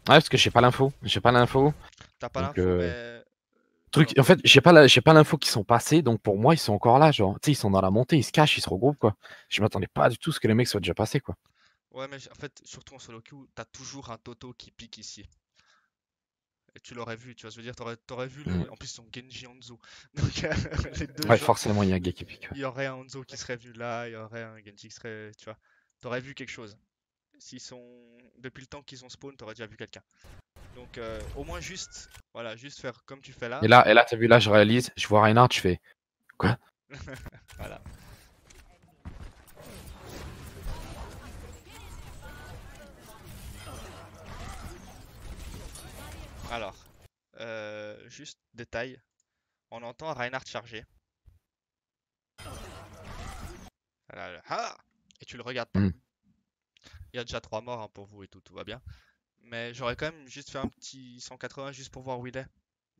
Ouais, parce que j'ai pas l'info. J'ai pas l'info. T'as pas Donc, l'info, mais. truc, en fait, j'ai pas l'info qu'ils sont passés, donc pour moi, ils sont encore là, genre, tu sais, ils sont dans la montée, ils se cachent, ils se regroupent, quoi. Je m'attendais pas du tout à ce que les mecs soient déjà passés, quoi. Ouais, mais en fait, surtout en solo queue, t'as toujours un Toto qui pique ici. Et tu l'aurais vu, tu vois, je veux dire, t'aurais vu Mm. En plus, ils sont Genji Hanzo. Donc, les deux Ouais, gens, forcément, il y a un gars qui pique. il y aurait un Hanzo qui serait venu là, il y aurait un Genji qui serait, tu vois. T'aurais vu quelque chose. S'ils sont... Depuis le temps qu'ils ont spawn, t'aurais déjà vu quelqu'un. Donc, au moins juste, voilà, juste faire comme tu fais là. Et là, t'as vu, là, je réalise, je vois Reinhardt, je fais quoi? Voilà. Alors, juste détail, on entend Reinhardt charger. Voilà, ah! Et tu le regardes pas. Mm. Il y a déjà 3 morts hein, pour vous et tout, tout va bien. Mais j'aurais quand même juste fait un petit 180 juste pour voir où il est.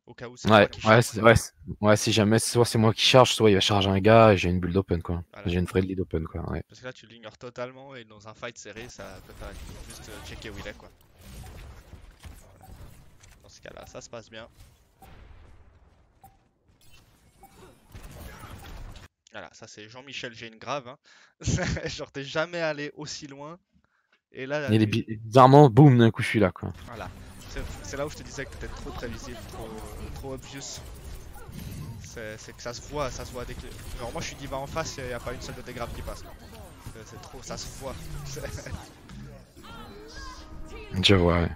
Au cas où c'est toi Ouais, qui ouais, charge. ouais, si jamais soit c'est moi qui charge, soit il va charger un gars et j'ai une bulle d'open quoi. Voilà. J'ai une friendly d'open quoi, ouais. Parce que là tu l'ignores totalement et dans un fight serré ça peut faire juste checker où il est quoi. Dans ce cas là ça se passe bien. Voilà, ça c'est Jean-Michel, j'ai une grave. Hein. Genre t'es jamais allé aussi loin. Et là, Et bizarrement, boum, d'un coup je suis là quoi. voilà. C'est là où je te disais que t'étais trop prévisible, trop obvious. C'est que ça se voit dès que. Genre moi je suis diva en face, il n'y a pas une seule de tes graves qui passe. C'est trop, ça se voit. Je vois, ouais.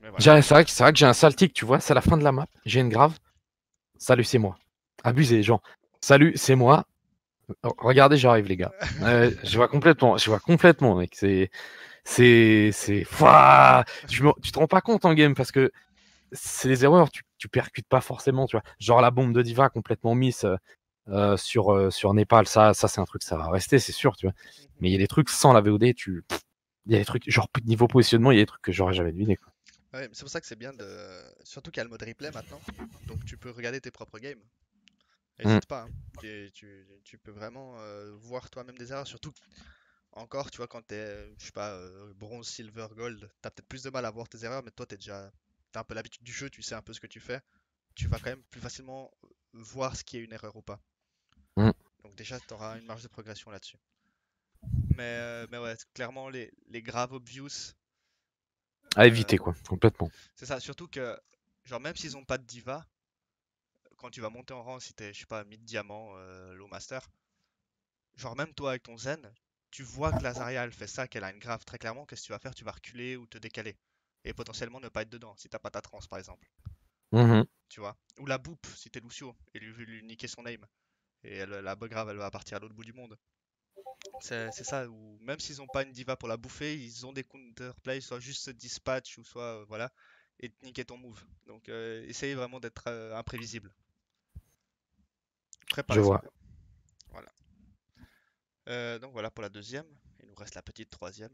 Mais voilà. C'est vrai que j'ai un sale tic, tu vois, c'est la fin de la map, j'ai une grave. Salut, c'est moi. Abusé, genre. Salut, c'est moi. Oh, regardez, j'arrive les gars. Je vois complètement, mec. Ouah, tu te rends pas compte en game parce que c'est des erreurs, tu percutes pas forcément, tu vois. Genre la bombe de Diva complètement miss sur Népal, ça c'est un truc, ça va rester, c'est sûr, tu vois. Mais il y a des trucs sans la VOD, il y a des trucs, genre niveau positionnement, il y a des trucs que j'aurais jamais deviné, quoi. Ouais, c'est pour ça que c'est bien de. Surtout qu'il y a le mode replay maintenant. Donc tu peux regarder tes propres games. Mm. Hésite pas. Hein. Tu peux vraiment voir toi-même des erreurs. Surtout encore, tu vois, quand t'es, je sais pas, bronze, silver, gold, t'as peut-être plus de mal à voir tes erreurs, mais toi t'as un peu l'habitude du jeu, tu sais un peu ce que tu fais. Tu vas quand même plus facilement voir ce qui est une erreur ou pas. Mm. Donc déjà, t'auras une marge de progression là-dessus. Mais ouais, clairement, les graves obvious, À euh, éviter, quoi, complètement. c'est ça. Surtout que, genre, même s'ils ont pas de diva, quand tu vas monter en rang, si t'es, je sais pas, mid-diamant, low master, genre même toi avec ton zen, tu vois que la Zarya elle fait ça, qu'elle a une grave très clairement, qu'est-ce que tu vas faire? Tu vas reculer ou te décaler. Et potentiellement ne pas être dedans, si t'as pas ta trance par exemple. Mhm. Tu vois? Ou la boop, si t'es Lucio, et lui niquer son aim. Et la grave elle va partir à l'autre bout du monde. C'est ça, ou même s'ils ont pas une diva pour la bouffer, ils ont des counterplays, soit juste se dispatch, ou soit voilà, et te niquer ton move. Donc essayez vraiment d'être imprévisible. Je Préparez-vous vois. bien. Voilà. Donc voilà pour la deuxième. Il nous reste la petite troisième.